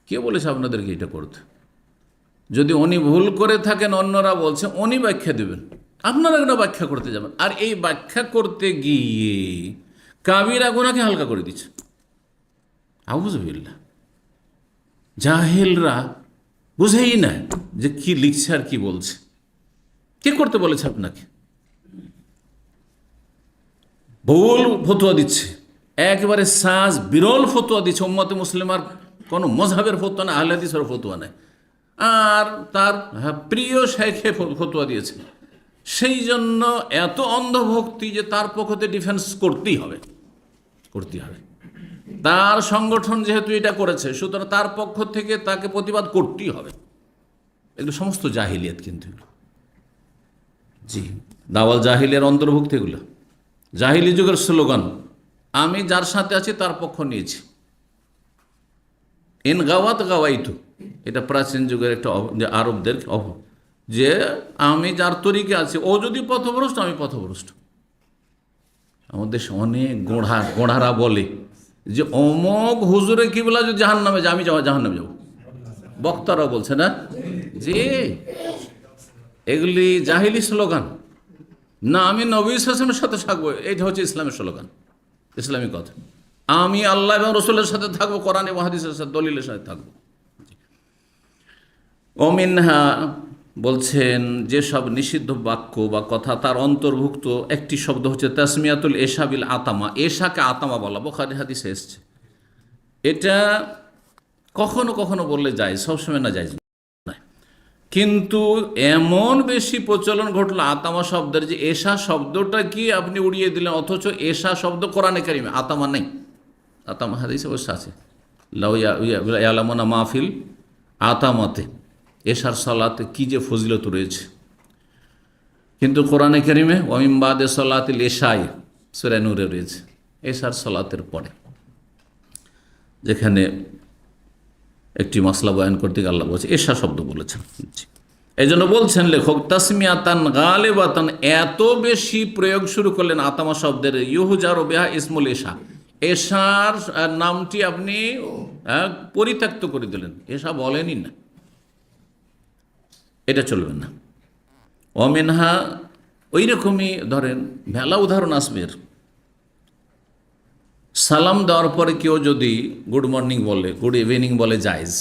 কে বলেছে আপনাদেরকে এটা করতে? যদি উনি ভুল করে থাকেন, অন্যরা বলছে, উনি ব্যাখ্যা দেবেন, আপনারা একটা ব্যাখ্যা করতে যাবেন। আর এই ব্যাখ্যা করতে গিয়ে কাবিরা গুনাহকে হালকা করে দিচ্ছে। আউযুবিল্লাহ। জাহেলরা বুঝেই না যে কি লিখছে আর কি বলছে। কে করতে বলেছে আপনাকে? ভুল ফতোয়া দিচ্ছে, একেবারে সাজ বিরল ফতোয়া দিচ্ছে। উম্মতে মুসলিমার কোনো মযহাবের ফতোয়া না, আহলে হাদিসের ফতোয়া নাই, আর তার প্রিয় শেখে ফতোয়া দিয়েছে। সেই জন্য এত অন্ধভক্তি যে তার পক্ষতে ডিফেন্স করতেই হবে, করতেই হবে। তার সংগঠন যেহেতু এটা করেছে, সুতরাং তার পক্ষ থেকে তাকে প্রতিবাদ করতেই হবে। এগুলো সমস্ত জাহিলিয়াত, কিন্তু জি দাওয়াল জাহিলিয়ার অন্তর্ভুক্ত এগুলো। জাহিলি যুগের স্লোগান, আমি যার সাথে আছি তার পক্ষ নিয়েছি। ইন গাওয়াত গাওয়াইতু, এটা প্রাচীন যুগের একটা আরবদের যে আমি যার তরিকে আছি, ও যদি পথভ্রষ্ট আমি পথভ্রষ্ট। আমাদের দেশে অনেক গোঁড়ারা বলে যে অমক হুজুরে কিবলা যদি জাহান্নামে যায়, আমি জাহান্নামে যাব। বক্তারাও বলছে না যে এগুলি জাহিলি স্লোগান। না, আমি নবী সাল্লাল্লাহু সাথে থাকবো, এটা হচ্ছে ইসলামের স্লোগান, ইসলামী কথা। আমি আল্লাহ এবং রসুলের সাথে থাকবো, কোরআন এবং হাদিসের সাথে, দলিলের সাথে থাকবো। অমিনহা বলছেন, যেসব নিষিদ্ধ বাক্য বা কথা, তার অন্তর্ভুক্ত একটি শব্দ হচ্ছে তাসমিয়াতুল এশা বিল আতামা। এশাকে আতামা বলা, বুখারী হাদিসে এসছে। এটা কখনো কখনো বললে যায়, সবসময় না যায় না। কিন্তু এমন বেশি প্রচলন ঘটলো আতামা শব্দের যে এশা শব্দটা কি আপনি উড়িয়ে দিলেন, অথচ এশা শব্দ কোরআনে কারিমে, আতামা নেই। আতামা হাদিসে অবশ্য আছে, লাউ ইয়ালামুনা মাহফিল আতামাতে, এশার সালাতে কি যে ফজিলত রয়েছে, কিন্তু কোরআনে কারিমে ওয়ামিন বাদে সালাতিল এশায় সূরা নূরে রয়েছে এশার সালাতের পরে, যেখানে একটি মাসলা বয়ান করতে গিয়ে আল্লাহ বলছে এশা শব্দ বলেছেন। এই জন্য বলছেন লেখক, তাসমিয়াতান গালেবাতান, এত বেশি প্রয়োগ শুরু করলেন আতামা শব্দের, ইউহুজারু বিহা ইসমুল এশা, এশার নামটি আপনি পরিত্যক্ত করে দিলেন, এশা বলেনই না, এটা চলবে না। অমিনহা, ওই রকমই ধরেন মেলা উদাহরণ আসবে। সালাম দেওয়ার পরে কেউ যদি গুড মর্নিং বলে, গুড ইভিনিং বলে জায়েজ,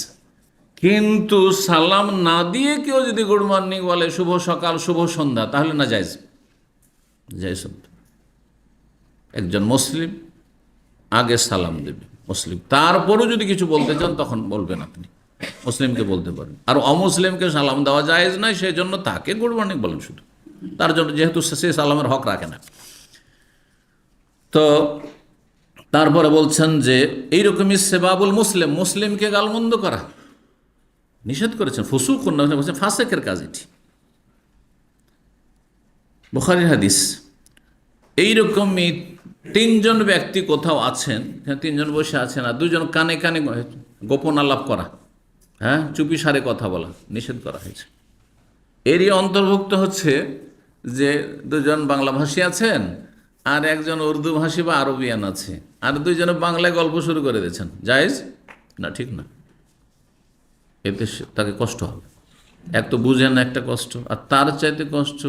কিন্তু সালাম না দিয়ে কেউ যদি গুড মর্নিং বলে, শুভ সকাল শুভ সন্ধ্যা, তাহলে না জায়েজ, জায়েজ শব্দ। একজন মুসলিম আগে সালাম দেবে, মুসলিম, তারপরও যদি কিছু বলতে চান তখন বলবেন, আপনি মুসলিমকে বলতে পারেন। আর অমুসলিমকে সালাম দেওয়া জায়েজ নয়, সেই জন্য তাকে গুড মর্নিং বলেন শুধু, তার জন্য, যেহেতু সে সালামের হক রাখে না। তো তারপরে বলছেন যে এইরকমই সেবাবুল মুসলিম, মুসলিমকে গালমন্দ করা নিষেধ করেছেন, ফুসুক বলছেন ফাসেকের কাজ এটি, বুখারীর হাদিস। এইরকমই তিনজন ব্যক্তি কোথাও আছেন, তিনজন বসে আছেন, আর দুজন কানে কানে গোপন আলাপ করা, হ্যাঁ, চুপি সারে কথা বলা নিষেধ করা হয়েছে। এরই অন্তর্ভুক্ত হচ্ছে যে দুজন বাংলাভাষী আছেন আর একজন উর্দু ভাষী বা আরবিয়ান আছে, আর দুইজনে বাংলায় গল্প শুরু করে দিয়েছেন, জায়েজ না, ঠিক না, এতে তাকে কষ্ট হবে। এক তো বুঝেন না একটা কষ্ট, আর তার চাইতে কষ্ট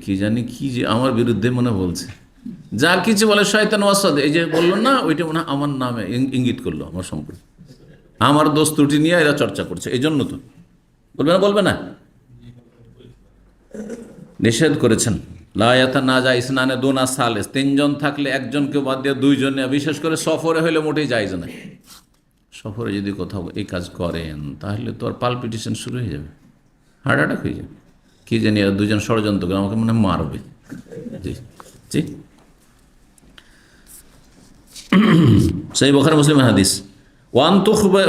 কি জানি কি যে আমার বিরুদ্ধে মনে বলছে, যা কিছু বলে শয়তান ওয়াসওয়াস, এই যে বললো না, ওইটা মনে হয় আমার নামে ইঙ্গিত করলো, আমার সম্পর্কে, আমার দোষ ত্রুটি নিয়ে এরা চর্চা করছে, এই জন্য তো বলবে না, বলবে না, নিষেধ করেছেন। লায়াতা না যায় ইসনানে দোনা সালেস, তিনজন থাকলে একজনকে বাদ দিয়ে দুইজনে, বিশেষ করে সফরে হলে মোটেই জায়েজ না। সফরে যদি কোথাও এই কাজ করেন তাহলে তো আর পালপিটেশন শুরু হয়ে যাবে, হার্ট অ্যাটাক হয়ে যাবে, কি জানি আর দুজন ষড়যন্ত্র করে আমাকে মনে হয় মারবে। জি জি, সেই বুখারী মুসলিমের হাদিস। ওয়ান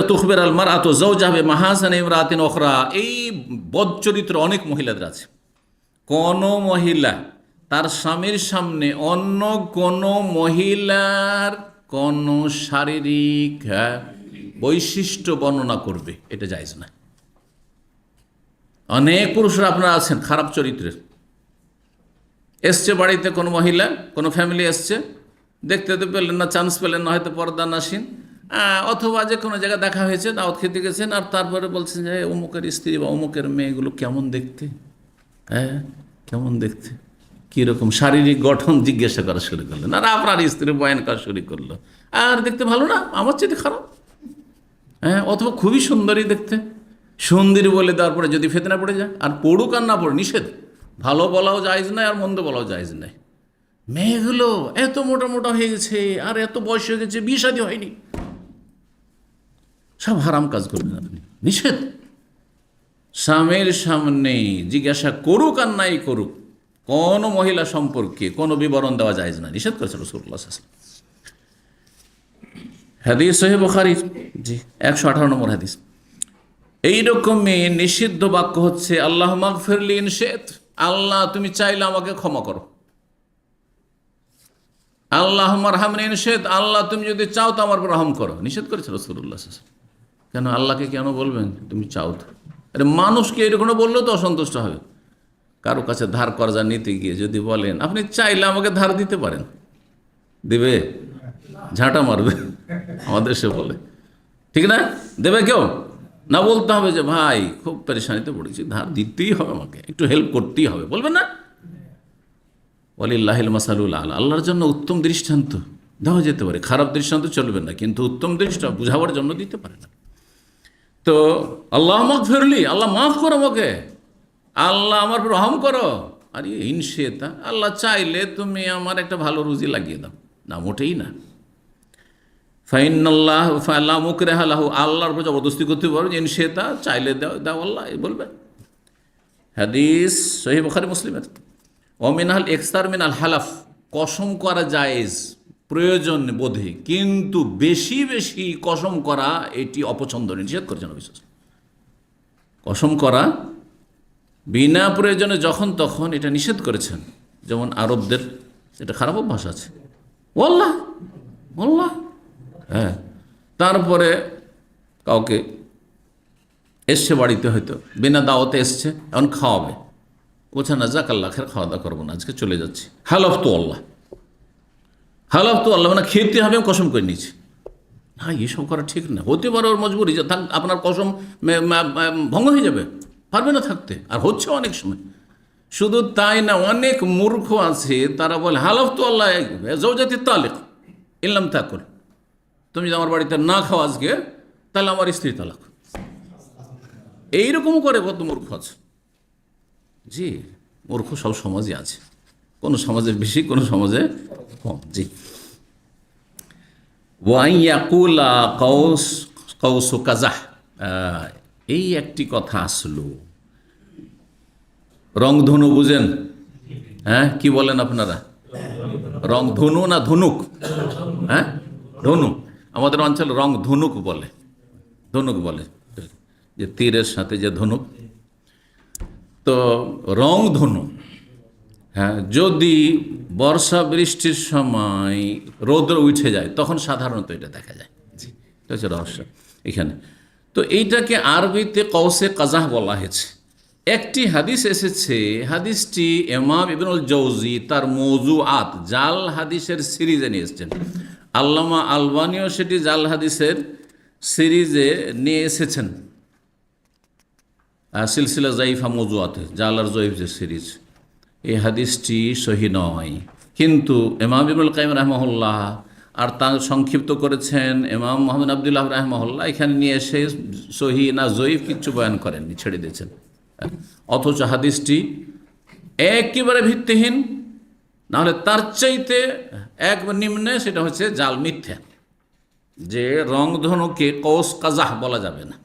তুখবির আল মারআতু যাওজাহা বিমাহাসিন ইমরাতিন উখরা, এই বদচরিত্র অনেক মহিলাদের আছে। কোন মহিলা তার স্বামীর সামনে অন্য কোন মহিলার কোন শারীরিক বৈশিষ্ট্য বর্ণনা করবে, এটা জায়েজ না। অনেক পুরুষরা আপনারা আছেন খারাপ চরিত্রের, এসছে বাড়িতে কোনো মহিলা, কোনো ফ্যামিলি এসছে, দেখতে তো পেলেন না, চান্স পেলেন না, হয়তো পর্দা নাসিন, অথবা যে কোনো জায়গায় দেখা হয়েছে, দাওয়াত খেতে গেছেন, আর তারপরে বলছেন যে অমুকের স্ত্রী বা অমুকের মেয়েগুলো কেমন দেখতে, হ্যাঁ কেমন দেখতে, কীরকম শারীরিক গঠন জিজ্ঞাসা করা শুরু করলেন, আর আপনার স্ত্রী বয়ান করা শুরু করলো, আর দেখতে ভালো না, আমার চেয়ে খারাপ, হ্যাঁ, অথবা খুবই সুন্দরী দেখতে, সুন্দরী বলে তারপরে যদি ফিতনা পড়ে যায়, আর পড়ুক আর না পড়ে নিষেধ, ভালো বলাও জায়েজ নাই আর মন্দ বলাও জায়েজ নাই। মেয়েগুলো এত মোটা মোটা হয়ে গেছে, আর এত বয়স হয়ে গেছে, বিয়ে শাদী হয়নি, সব হারাম কাজ করবেন আপনি, নিষেধ। স্বামীর সামনে জিজ্ঞাসা করুক আর নাই করুক, কোন মহিলা সম্পর্কে কোনো বিবরণ দেওয়া জায়েজ না, নিষেধ করেছে রাসূলুল্লাহ সাল্লাল্লাহু আলাইহি ওয়াসাল্লাম। হাদিস সহিহ বুখারী, জি 118 নম্বর হাদিস। এইরকমই নিষিদ্ধ বাক্য হচ্ছে আল্লাহ মাগফিরলি ইন শি'ত, আল্লাহ তুমি চাইলে আমাকে ক্ষমা করো, আল্লাহ মারহামনি ইন শি'ত, আল্লাহ তুমি যদি চাও তো আমার উপর রহম করো, নিষেধ করেছে রাসূলুল্লাহ সাল্লাল্লাহু আলাইহি ওয়াসাল্লাম। কেন আল্লাহকে কেন বলবেন তুমি চাও তো? আরে মানুষকে এরকম বললেও তো অসন্তুষ্ট হবে। কারো কাছে ধার কর্জা নিতে গিয়ে যদি বলেন আপনি চাইলে আমাকে ধার দিতে পারেন, দিবে? ঝাঁটা মারবে, আমাদের সে বলে, ঠিক না? দেবে কেউ না? বলতে হবে যে ভাই খুব পেরেশানিতে পড়েছি, ধার দিতেই হবে, আমাকে একটু হেল্প করতেই হবে, বলবেন না? ওয়ালিল্লাহিল মাসালুল আলা, আল্লাহর জন্য উত্তম দৃষ্টান্ত দেওয়া যেতে পারে, খারাপ দৃষ্টান্ত চলবে না, কিন্তু উত্তম দৃষ্টান্ত বুঝাবার জন্য দিতে পারে না। তো আল্লাহ মাগফিরলি, আল্লাহ মাফ করো আমাকে, আল্লাহ আমার উপর রহম করো, আরে ইনশিতা, আল্লাহ চাইলে তুমি আমার একটা ভালো রুজি লাগিয়ে দাও, না মোটেই না। ফাইনাল্লাহ ফাল্লা মুকরিহা লাহু, আল্লাহর উপর জবরদস্তি করতে পারবে, যে সে তা চাইলে দাও আল্লাহ বলবে। হাদিস সহিহ বুখারী মুসলিমের। ওমিনাল ইকসার মিনাল হালাফ, কসম করা জায়েজ প্রয়োজন বোধে, কিন্তু বেশি বেশি কসম করা এটি অপছন্দনীয়, নিষেধ করেছেন নবী সাল্লাল্লাহু আলাইহি ওয়াসাল্লাম। কসম করা বিনা প্রয়োজনে যখন তখন এটা নিষেধ করেছেন। যেমন আরবদের এটা খারাপ অভ্যাস আছে, ওয়াল্লাহ ওয়াল্লাহ, হ্যাঁ। তারপরে কাউকে এসছে বাড়িতে, হয়তো বিনা দাওয়াতে এসছে, এখন খাওয়াবে, বলছে না যাক আল্লাহ খের, খাওয়া দাওয়া করবো না, আজকে চলে যাচ্ছি। হালাফ তো আল্লাহ, হালাফ তো আল্লাহ, মানে খেতে হবে, কসম করে নিয়েছি। হ্যাঁ, এসব করা ঠিক না। হতে পারে ওর মজবুরি, যে থাক আপনার কসম ভঙ্গ হয়ে যাবে, পারবে না থাকতে, আর হচ্ছে অনেক সময়। শুধু তাই না, অনেক মূর্খ আছে, তারা বলে হালাফ তো আল্লাহ জওজাতি তালিক ইল্লাম তাকুল, তুমি যদি আমার বাড়িতে না খাও আজকে, তাহলে আমার স্ত্রী তালাক। এইরকম করে কত মূর্খ আছে। জি, মূর্খ সব সমাজে আছে, কোনো সমাজে বেশি, কোনো সমাজে কম। জি, ওয়াইয়াকুলা কৌস কৌসু কাজাহ, এই একটি কথা আসলো। রংধনু বুঝেন? হ্যাঁ, কি বলেন আপনারা? রংধনু না ধনুক? হ্যাঁ, ধনুক। আমাদের অঞ্চলে রং ধনুক বলে, ধনুক বলে, যে তীরের সাথে যে ধনুক। তো রং ধনু, হ্যাঁ, যদি বর্ষা বৃষ্টির সময় রৌদ্র উঠে যায়, তখন সাধারণত এটা দেখা যায়। এটা হচ্ছে রহস্য এখানে। তো এইটাকে আরবিতে কৌসে কাজাহ বলা হয়েছে। একটি হাদিস এসেছে, হাদিসটি ইমাম ইবনুল জৌজি তার মওযুআত জাল হাদিসের সিরিজে নিয়ে এসেছেন। আল্লামা আলবানিও সেটি জাল হাদিসের সিরিজে নিয়ে এসেছেন, সিলসিলা জাইফা মওযুআতে, জাল আর জয়ীফ যে সিরিজ। এই হাদিসটি সহি নয়, কিন্তু ইমাম ইবনুল কাইয়িম রাহিমাহুল্লাহ আর তার সংক্ষিপ্ত করেছেন ইমাম মুহাম্মদ আবদুল্লাহ রাহিমাহুল্লাহ, এখানে নিয়ে এসে সহি না জয়ীফ কিচ্ছু বয়ান করেননি, ছেড়ে দিয়েছেন। অথচ হাদিসটি একেবারে ভিত্তিহীন, নাহলে তার চাইতে একবার নিম্নে, সেটা হচ্ছে জাল মিথ্যা, যে রংধনুকে কৌস কাজাহ বলা যাবে না।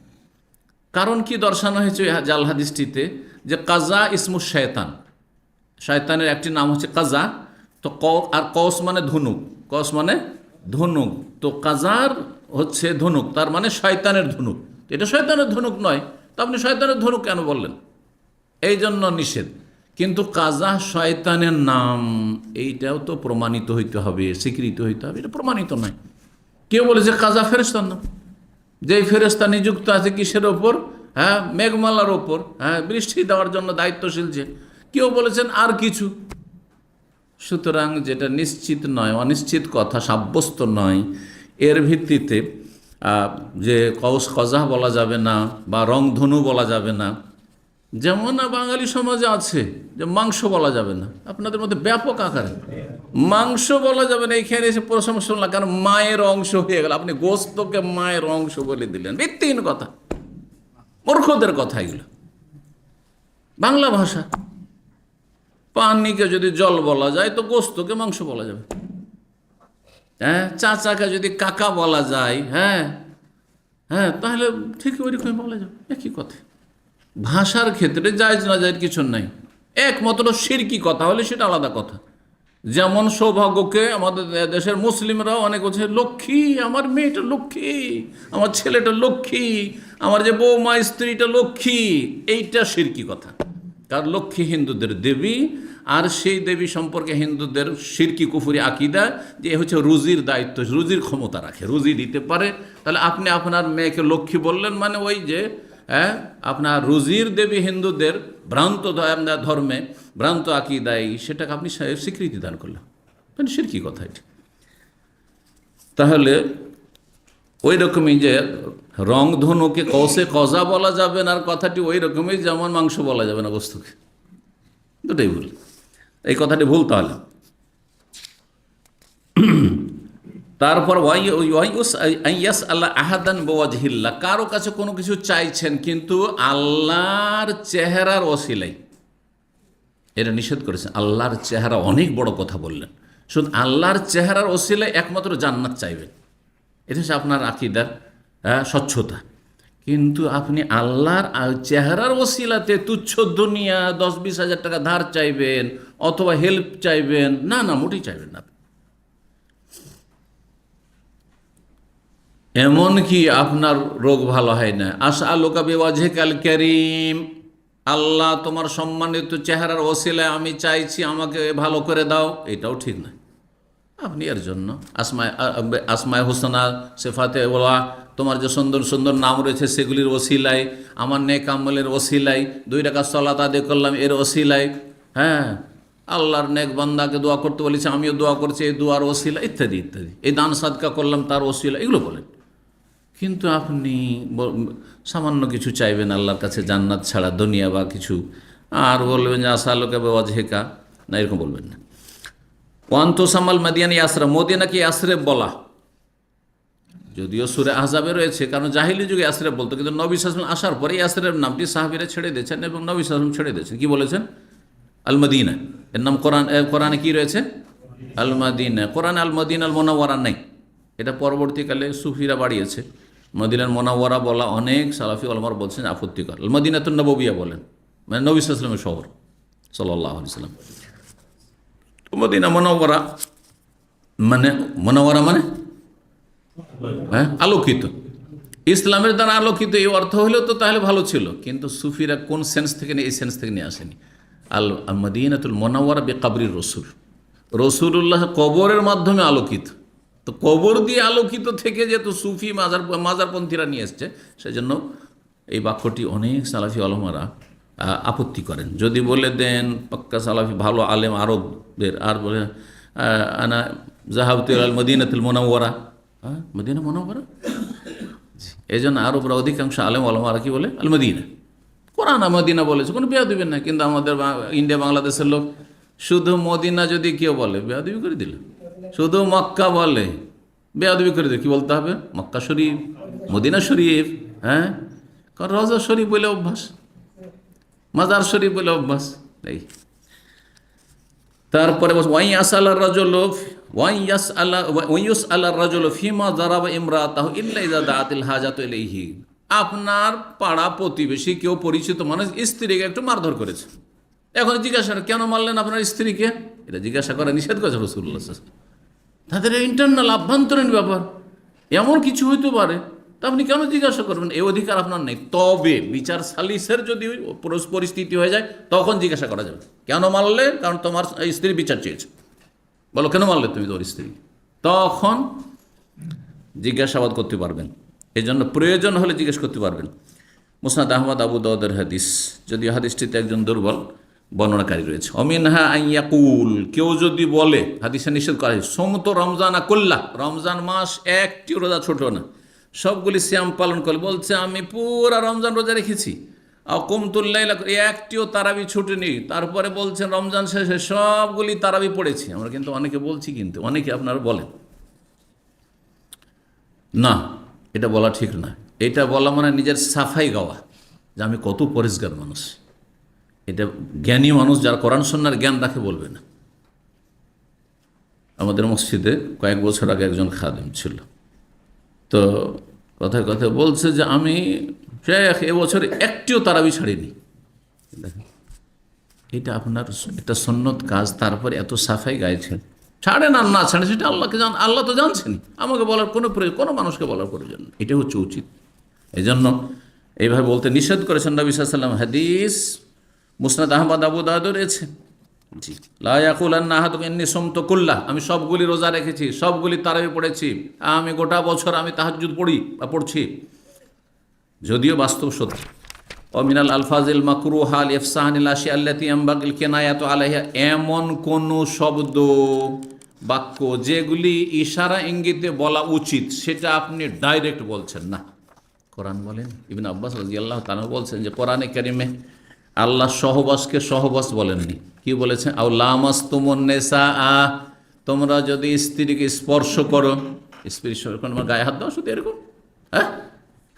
কারণ কি দর্শানো হয়েছে জাল হাদিসটিতে, যে কাজা ইসমু শয়তান, শয়তানের একটি নাম হচ্ছে কাজা। তো আর কৌস মানে ধনুক, কৌস মানে ধনুক, তো কাজার হচ্ছে ধনুক, তার মানে শয়তানের ধনুক। এটা শয়তানের ধনুক নয়, তো আপনি শয়তানের ধনুক কেন বললেন? এই জন্য নিষেধ। কিন্তু কাজা শয়তানের নাম, এইটাও তো প্রমাণিত হইতে হবে, স্বীকৃত হইতে হবে। এটা প্রমাণিত নয়। কেউ বলেছে কাজা ফেরেশতার নাম, যেই ফেরেশতা নিযুক্ত আছে কিসের ওপর? হ্যাঁ, মেঘমালার ওপর, হ্যাঁ, বৃষ্টি দেওয়ার জন্য দায়িত্বশীল যে। কেউ বলেছেন আর কিছু। সুতরাং যেটা নিশ্চিত নয়, অনিশ্চিত কথা, সাব্যস্ত নয়, এর ভিত্তিতে যে কৌস কজাহ বলা যাবে না বা রংধনু বলা যাবে না। যেমন বাঙালি সমাজে আছে যে মাংস বলা যাবে না, আপনাদের মধ্যে ব্যাপক আকারে মাংস বলা যাবে না। এইখানে এসে প্রশংসা শুনলাম, কারণ মায়ের অংশ হয়ে গেল, আপনি গোস্তকে মায়ের অংশ বলে দিলেন। ভিত্তিহীন কথা, মূর্খদের কথা এগুলো। বাংলা ভাষা, পানিকে যদি জল বলা যায়, তো গোস্তকে মাংস বলা যাবে। হ্যাঁ, চাচাকে যদি কাকা বলা যায়, হ্যাঁ হ্যাঁ, তাহলে ঠিক ওইরকম বলা যাবে, একই কথা। ভাষার ক্ষেত্রে জায়েজ না জায়েজ কিছু নাই। একমাত্র শিরকি কথা হলে সেটা আলাদা কথা। যেমন সৌভাগ্যকে আমাদের দেশের মুসলিমরাও অনেক বলছে লক্ষ্মী, আমার মেয়েটা লক্ষ্মী, আমার ছেলেটা লক্ষ্মী, আমার যে বৌমা স্ত্রীটা লক্ষ্মী। এইটা শিরকি কথা। কারণ লক্ষ্মী হিন্দুদের দেবী, আর সেই দেবী সম্পর্কে হিন্দুদের শিরকি কুফুরি আকিদা যে হচ্ছে রুজির দায়িত্ব, রুজির ক্ষমতা রাখে, রুজি দিতে পারে। তাহলে আপনি আপনার মেয়েকে লক্ষ্মী বললেন, মানে ওই যে হ্যাঁ, আপনার রুজির দেবী হিন্দুদের ভ্রান্ত ধর্মে, ভ্রান্ত আকিদায়, সেটাকে আপনি স্বীকৃতি দান করলেন, মানে শিরকি কথা এটি। তাহলে ওই রকমই যে রংধনুকে কৌসে কজা বলা যাবে না, আর কথাটি ওই রকমই যেমন মাংস বলা যাবে না বস্তুকে, দুটোই ভুল। এই কথাটি ভুল। তাহলে তারপর আল্লাহ আহাদান বওয়াজহিল্লাহ, কারো কাছে কোনো কিছু চাইছেন কিন্তু আল্লাহর চেহারার ওসিলাই, এটা নিষেধ করেছেন। আল্লাহর চেহারা, অনেক বড় কথা বললেন। শুধু আল্লাহর চেহারার ওসিলায় একমাত্র জান্নাত চাইবেন, এটা হচ্ছে আপনার আকীদার স্বচ্ছতা। কিন্তু আপনি আল্লাহর চেহারার ওসিলাতে তুচ্ছ দুনিয়া 10-20 হাজার টাকা ধার চাইবেন অথবা হেল্প চাইবেন, না না, মোটেই চাইবেন না। এমনকি আপনার রোগ ভালো হয় না, আসআলুকা বিওয়াজহিকাল কারীম, আল্লাহ তোমার সম্মানিত চেহারার ওসিলায় আমি চাইছি আমাকে ভালো করে দাও, এটাও ঠিক না। আপনি এর জন্য আসমায়ে হুসনা, সিফাতে ওলা, তোমার যে সুন্দর সুন্দর নাম রয়েছে সেগুলির ওসিলায়, আমার নেক আমলের ওসিলায়, 2 রাকাত সালাত আদায় করলাম এর ওসিলায়, হ্যাঁ, আল্লাহর নেক বান্দাকে দোয়া করতে বলেছে আমিও দোয়া করছি এই দোয়ার ওসিলা, ইত্যাদি ইত্যাদি, এই দান সাদকা করলাম তার ওসিলা, এগুলো বলেন। কিন্তু আপনি সামান্য কিছু চাইবেন আল্লাহর কাছে, জান্নাত ছাড়া দুনিয়া বা কিছু, আর বলবেন যে আসআলুকা বিওয়াজহিকা, না, এরকম বলবেন না। ওয়ান্তুসামাল মাদিয়ানি আসরা, মদিনাকে ইয়াসরিব বলা, যদিও সূরা আহজাবে রয়েছে, কারণ জাহিলি যুগে ইয়াসরিব বলতো, কিন্তু নবী সাল্লাল্লাহু আলাইহি ওয়াসাল্লাম আসার পরে ইয়াসরিব নামটি সাহাবীরা ছেড়ে দিয়েছেন এবং নবী সাল্লাল্লাহু আলাইহি ওয়াসাল্লাম ছেড়ে দিয়েছেন। কি বলেছেন? আল মদিনা, এর নাম কোরআনে কি রয়েছে? আল মদিনা। কোরআনে আল মদিনা আল মুনাওয়ারা নেই, এটা পরবর্তীকালে সুফিরা বাড়িয়েছে। মদিনার মুনাওয়ারা বলা অনেক সালাফি ওলামার বলছেন আপত্তিকর। আল মদিনাতুন নববিয়া বলেন, মানে নবী সাল্লাল্লাহু আলাইহি ওয়াসাল্লামের শহর, সাল্লাল্লাহু আলাইহি ওয়াসাল্লাম। মদিনা মুনাওয়ারা মানে, মুনাওয়ারা মানে হ্যাঁ, আলোকিত, ইসলামের দ্বারা আলোকিত, এই অর্থ হলেও তো তাহলে ভালো ছিল। কিন্তু সুফিরা কোন সেন্স থেকে নিয়ে, এই সেন্স থেকে নিয়ে আসেনি। আল মদিনাতুল মুনাওয়ারা বিকবরির রসুল, রসুলুল্লাহ কবরের মাধ্যমে আলোকিত। তো কবর দিয়ে আলোকিত থেকে যেহেতু সুফি মাজারপন্থীরা নিয়ে এসছে, সেজন্য এই বাক্যটি অনেক সালাফি আলমারা আপত্তি করেন। যদি বলে দেন পাক্কা সালাফি ভালো আলেম আরবদের, আর বলে আনা জাহাবতু ইলাল মদিনাতুল মুনাওয়ারা, হ্যাঁ, মদিনা মুনাওয়ারা, এই জন্য আরবরা অধিকাংশ আলেম আলমারা কি বলে? আল মদিনা। কোরআন মদিনা বলেছে, কোনো বেয়া দিবেন না। কিন্তু আমাদের ইন্ডিয়া বাংলাদেশের লোক শুধু মদিনা যদি কেউ বলে বেয়াদবি করে দিল, শুধু মক্কা বলে বেয়াদবি করে দিল। কি বলতে হবে? মক্কা শরীফ, মদিনা শরীফ, হ্যাঁ, কারণ রওজা শরীফ বলে অভ্যাস, মাজার শরীফ বলে অভ্যাস। এই তারপরে ওয়াইয়াস আল্লাহ রাজুল ফিমা যারাবা ইমরাতাহু ইল্লা ইযা দাআতিল হাজাতু ইলাইহি, আপনার পাড়া প্রতিবেশী কেউ পরিচিত মানুষ স্ত্রীকে একটু মারধর করেছে, এখন জিজ্ঞাসা কেন মারলেন আপনার স্ত্রীকে, এটা জিজ্ঞাসা করা নিষেধ করেছে রাসূলুল্লাহ সাল্লাল্লাহু আলাইহি ওয়াসাল্লাম। তাদের ইন্টারনাল আভ্যন্তরীণ ব্যাপার, এমন কিছু হইতে পারে, তা আপনি কেন জিজ্ঞাসা করবেন? এই অধিকার আপনার নেই। তবে বিচার সালিসের যদি পরিস্থিতি হয়ে যায় তখন জিজ্ঞাসা করা যাবে, কেন মারলে? কারণ তোমার স্ত্রী বিচার চেয়েছে, বলো কেন মারলে তুমি তোর স্ত্রী, তখন জিজ্ঞাসাবাদ করতে পারবেন। এই জন্য প্রয়োজন হলে জিজ্ঞেস করতে পারবেন। মুসনাদ আহমদ, আবু দাউদের হাদিস, যদিও হাদিসটিতে একজন দুর্বল বর্ণনাকারী রয়েছে। অমিনহা আইয়াকুল, কেউ যদি বলে, হাদিসে নিষেধ করা হয়, সোমত রমজান আকুল্লা, রমজান মাস একটি রোজা ছোট না, সবগুলি শ্যাম পালন করে, বলছে আমি পুরা রমজান রোজা রেখেছি, কুমতুল্লাইলা, একটিও তারাবি ছুটেনি, তারপরে বলছেন রমজান শেষে সবগুলি তারাবি পড়েছি। আমরা কিন্তু অনেকে বলছি, কিন্তু অনেকে আপনারা বলেন না, এটা বলা ঠিক না। এটা বলা মানে নিজের সাফাই গাওয়া যে আমি কত পরিষ্কার মানুষ। এটা জ্ঞানী মানুষ যারা কোরআন সুন্নাহর জ্ঞান রাখে বলবে না। আমাদের মসজিদে কয়েক বছর আগে একজন খাদেম ছিল, তো কথায় কথায় বলছে যে আমি শেখ এবছর একটিও তারাবি ছাড়িনি। দেখেন, এটা আপনার একটা সুন্নত কাজ, তারপরে এত সাফাই গাইছেন, ছাড়েন আর না ছাড়েন সেটা আল্লাহকে জান, আল্লাহ তো জানছেন, আমাকে বলার কোনো প্রয়োজন, কোনো মানুষকে বলার প্রয়োজন নেই। এটা হচ্ছে উচিত। এই জন্য এইভাবে বলতে নিষেধ করেছেন নবী সাল্লাল্লাহু আলাইহি ওয়াসাল্লাম। হাদিস মুসনাদ আহমদ, আবু দাউদ রয়েছে। জি, লা ইয়াকুলান্না আহাদুকুম ইন্নী সুমতু কুল্লাহ, আমি সবগুলি রোজা রেখেছি, সবগুলি তারাবি পড়েছি, আমি গোটা বছর আমি তাহাজ্জুদ পড়ি বা পড়ছি, যদিও বাস্তব সত্য। মিনাল আলফাজিল মাকরুহা আল ইফসাহানিল আশিয়া আল্লাতী ইয়ানবাগিল কিনায়াতু আলাইহা, এমন কোন শব্দ বাক্য যেগুলি ইশারা ইঙ্গিতে বলা উচিত সেটা আপনি ডাইরেক্ট বলছেন না। কোরআন বলেন, ইবনে আব্বাস রাদিয়াল্লাহু তাআলা বলছেন যে কোরআনে কারিমে আল্লাহ সহবাসকে সহবাস বলেননি, কি বলেছেন? আও লামাসতুমুন নিসা, তোমরা যদি স্ত্রীকে স্পর্শ করো, স্পর্শ করো মানে গায়ে হাত দাও, শুধু এরকম, হ্যাঁ,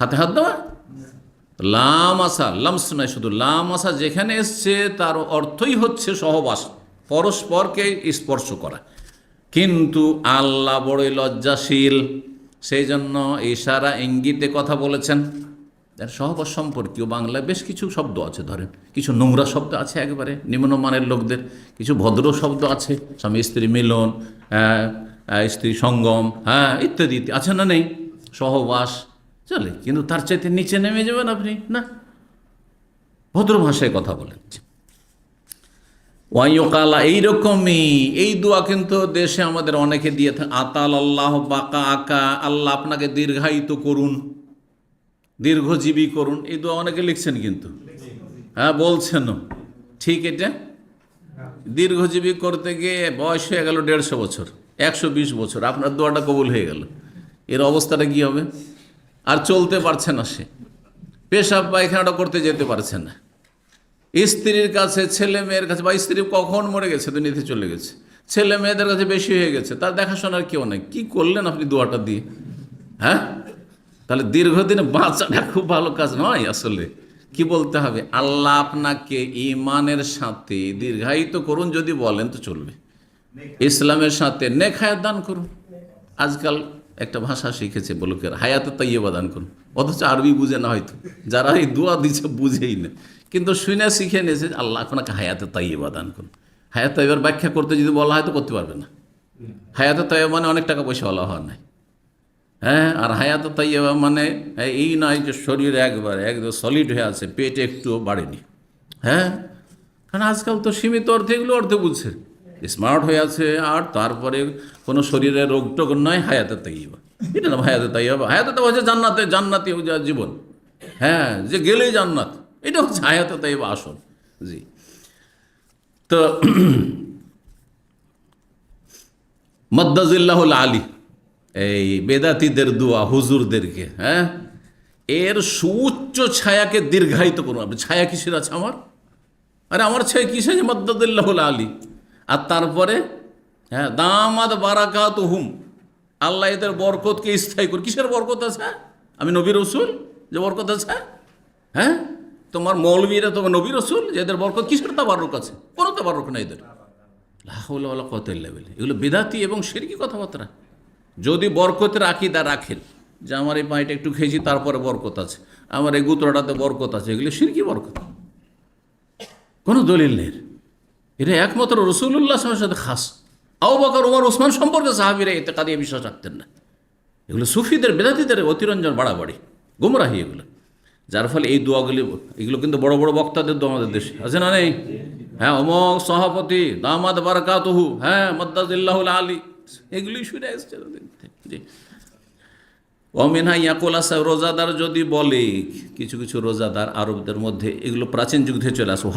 হাতে হাত দেওয়া। লামাসা, লামস নয়, শুধু লামাসা যেখানে এসছে তার অর্থই হচ্ছে সহবাস, পরস্পরকে স্পর্শ করা। কিন্তু আল্লাহ বড়ই লজ্জাশীল, সেই জন্য ইশারা ইঙ্গিতে কথা বলেছেন। এর সহবাস সম্পর্কীয় বাংলায় বেশ কিছু শব্দ আছে, ধরেন কিছু নোংরা শব্দ আছে একেবারে নিম্নমানের লোকদের, কিছু ভদ্র শব্দ আছে, স্বামী স্ত্রী মিলন, স্ত্রী সঙ্গম, ইত্যাদি আছে না নেই, সহবাস চলে, কিন্তু তার চাইতে নিচে নেমে যাবেন আপনি না, ভদ্র ভাষায় কথা বলেন। ওয়াইকালা এইরকমই এই দোয়া কিন্তু দেশে আমাদের অনেকে দিয়ে থাকে, আতাল আল্লাহ বাকা আকা, আল্লাহ আপনাকে দীর্ঘায়িত করুন, দীর্ঘজীবী করুন, এই দোয়া অনেকে লিখছেন কিন্তু, বলছেনও ঠিক। এটা দীর্ঘজীবী করতে গিয়ে বয়স হয়ে গেল 150 বছর, 120 বছর, আপনার দোয়াটা কবুল হয়ে গেল, এর অবস্থাটা কি হবে? আর চলতে পারছে না, সে পেশাব পায়খানাটা করতে যেতে পারছে না, স্ত্রীর কাছে, ছেলে মেয়ের কাছে, বা স্ত্রী কখন মরে গেছে, দুনিয়াতে চলে গেছে, ছেলে মেয়েদের কাছে বেশি হয়ে গেছে, তার দেখাশোনার কেউ নেই, কি করলেন আপনি দোয়াটা দিয়ে? তাহলে দীর্ঘদিনে বাঁচাটা খুব ভালো কাজ নয়। আসলে কি বলতে হবে, আল্লাহ আপনাকে ঈমানের সাথে দীর্ঘায়িত করুন যদি বলেন তো চলবে, ইসলামের সাথে নেক হায়াত দান করুন। আজকাল একটা ভাষা শিখেছে লোকের, হায়াতে তাইয়্যিবা দান করুন, অথচ আরবি বুঝে না, হয়তো যারা এই দোয়া দিচ্ছে বুঝেই না, কিন্তু শুনে শিখে নিয়েছে আল্লাহ আপনাকে হায়াতে তাইয়্যিবা দান করুন। হায়াত তাইয়্যিবার ব্যাখ্যা করতে যদি বলা হয় তো করতে পারবে না। হায়াতে তাইয়্যিবা মানে অনেক টাকা পয়সা বলা হয় নাই, আর হায়াতে তাইয়্যিবা মানে এই নয় যে শরীর একবার একদম সলিড হয়ে আছে, পেট একটুও বাড়েনি। কারণ আজকাল তো সীমিত অর্থে এগুলো অর্থে বুঝছে, স্মার্ট হয়ে আছে, আর তারপরে কোনো শরীরের রোগ টোগ নয়, হায়াতে তাইয়্যিবা, এটা না হায়াতে তাইয়্যিবা। হায়াতে তাইয়্যিবা হচ্ছে জান্নাতে, জান্নাতি জীবন, যে গেলেই জান্নাত, এটা হচ্ছে হায়াতে তাইয়্যিবা আসল। জি, তো মদ্দাজিল্লাহুল আলী, এই বেদাতিদের দোয়া হুজুরদেরকে, এর সুউচ্চ ছায়াকে দীর্ঘায়িত করুন। আপনি ছায়া কিসের আছে আমার? আরে আমার ছায়া কিসে? মদ্দাজিল্লাহুল আলী। আর তারপরে দামাদ বারাকাতুহুম, আল্লাহ এদের বরকতকে স্থায়ী করুন। কিসের বরকত আছে? আমি নবী রসুল, যে বরকত আছে, তোমার মৌলবীরা তোমার নবী রসুল, যে এদের বরকত, কিসের তাবারুক আছে? কোনো তাবারুক নাই এদের। লা হাওলা ওয়ালা কুওয়াতা ইল্লা বিল্লাহ। এগুলো বিদআতি এবং শিরকি কথাবার্তা। যদি বরকতের আকীদা রাখেন যে আমার এই পানিটা একটু খেয়েছি তারপরে বরকত আছে, আমার এই গুতরাটাতে বরকত আছে, এগুলো শিরকি বরকত, কোনো দলিল নেই। এটা একমাত্র রাসূলুল্লাহ সাল্লাল্লাহু আলাইহি ওয়াসাল্লামের সাথে খাস। আবু বকর, ওমর, ওসমান সম্পর্কে সাহাবীরা ইতিকাদী বিশ্বাস রাখতেন না। এগুলো সুফিদের, বেদাতীদের অতিরঞ্জন, বাড়াবাড়ি, গুমরাহি এগুলো। যার ফলে এই দোয়াগুলি, এগুলো কিন্তু বড় বড় বক্তাদের দোয়া আমাদের দেশে আছে না নেই? অমক সভাপতি দামাদ বারাকাতুহু, মদ্দাজিল্লাহুল আলী, এগুলি শুনে এসছে। জি, অমিনহা ইয়াকুল আসা, রোজাদার যদি বলে, কিছু কিছু রোজাদার আরবদের মধ্যে, এগুলো প্রাচীন যুগ থেকে চলে আসো,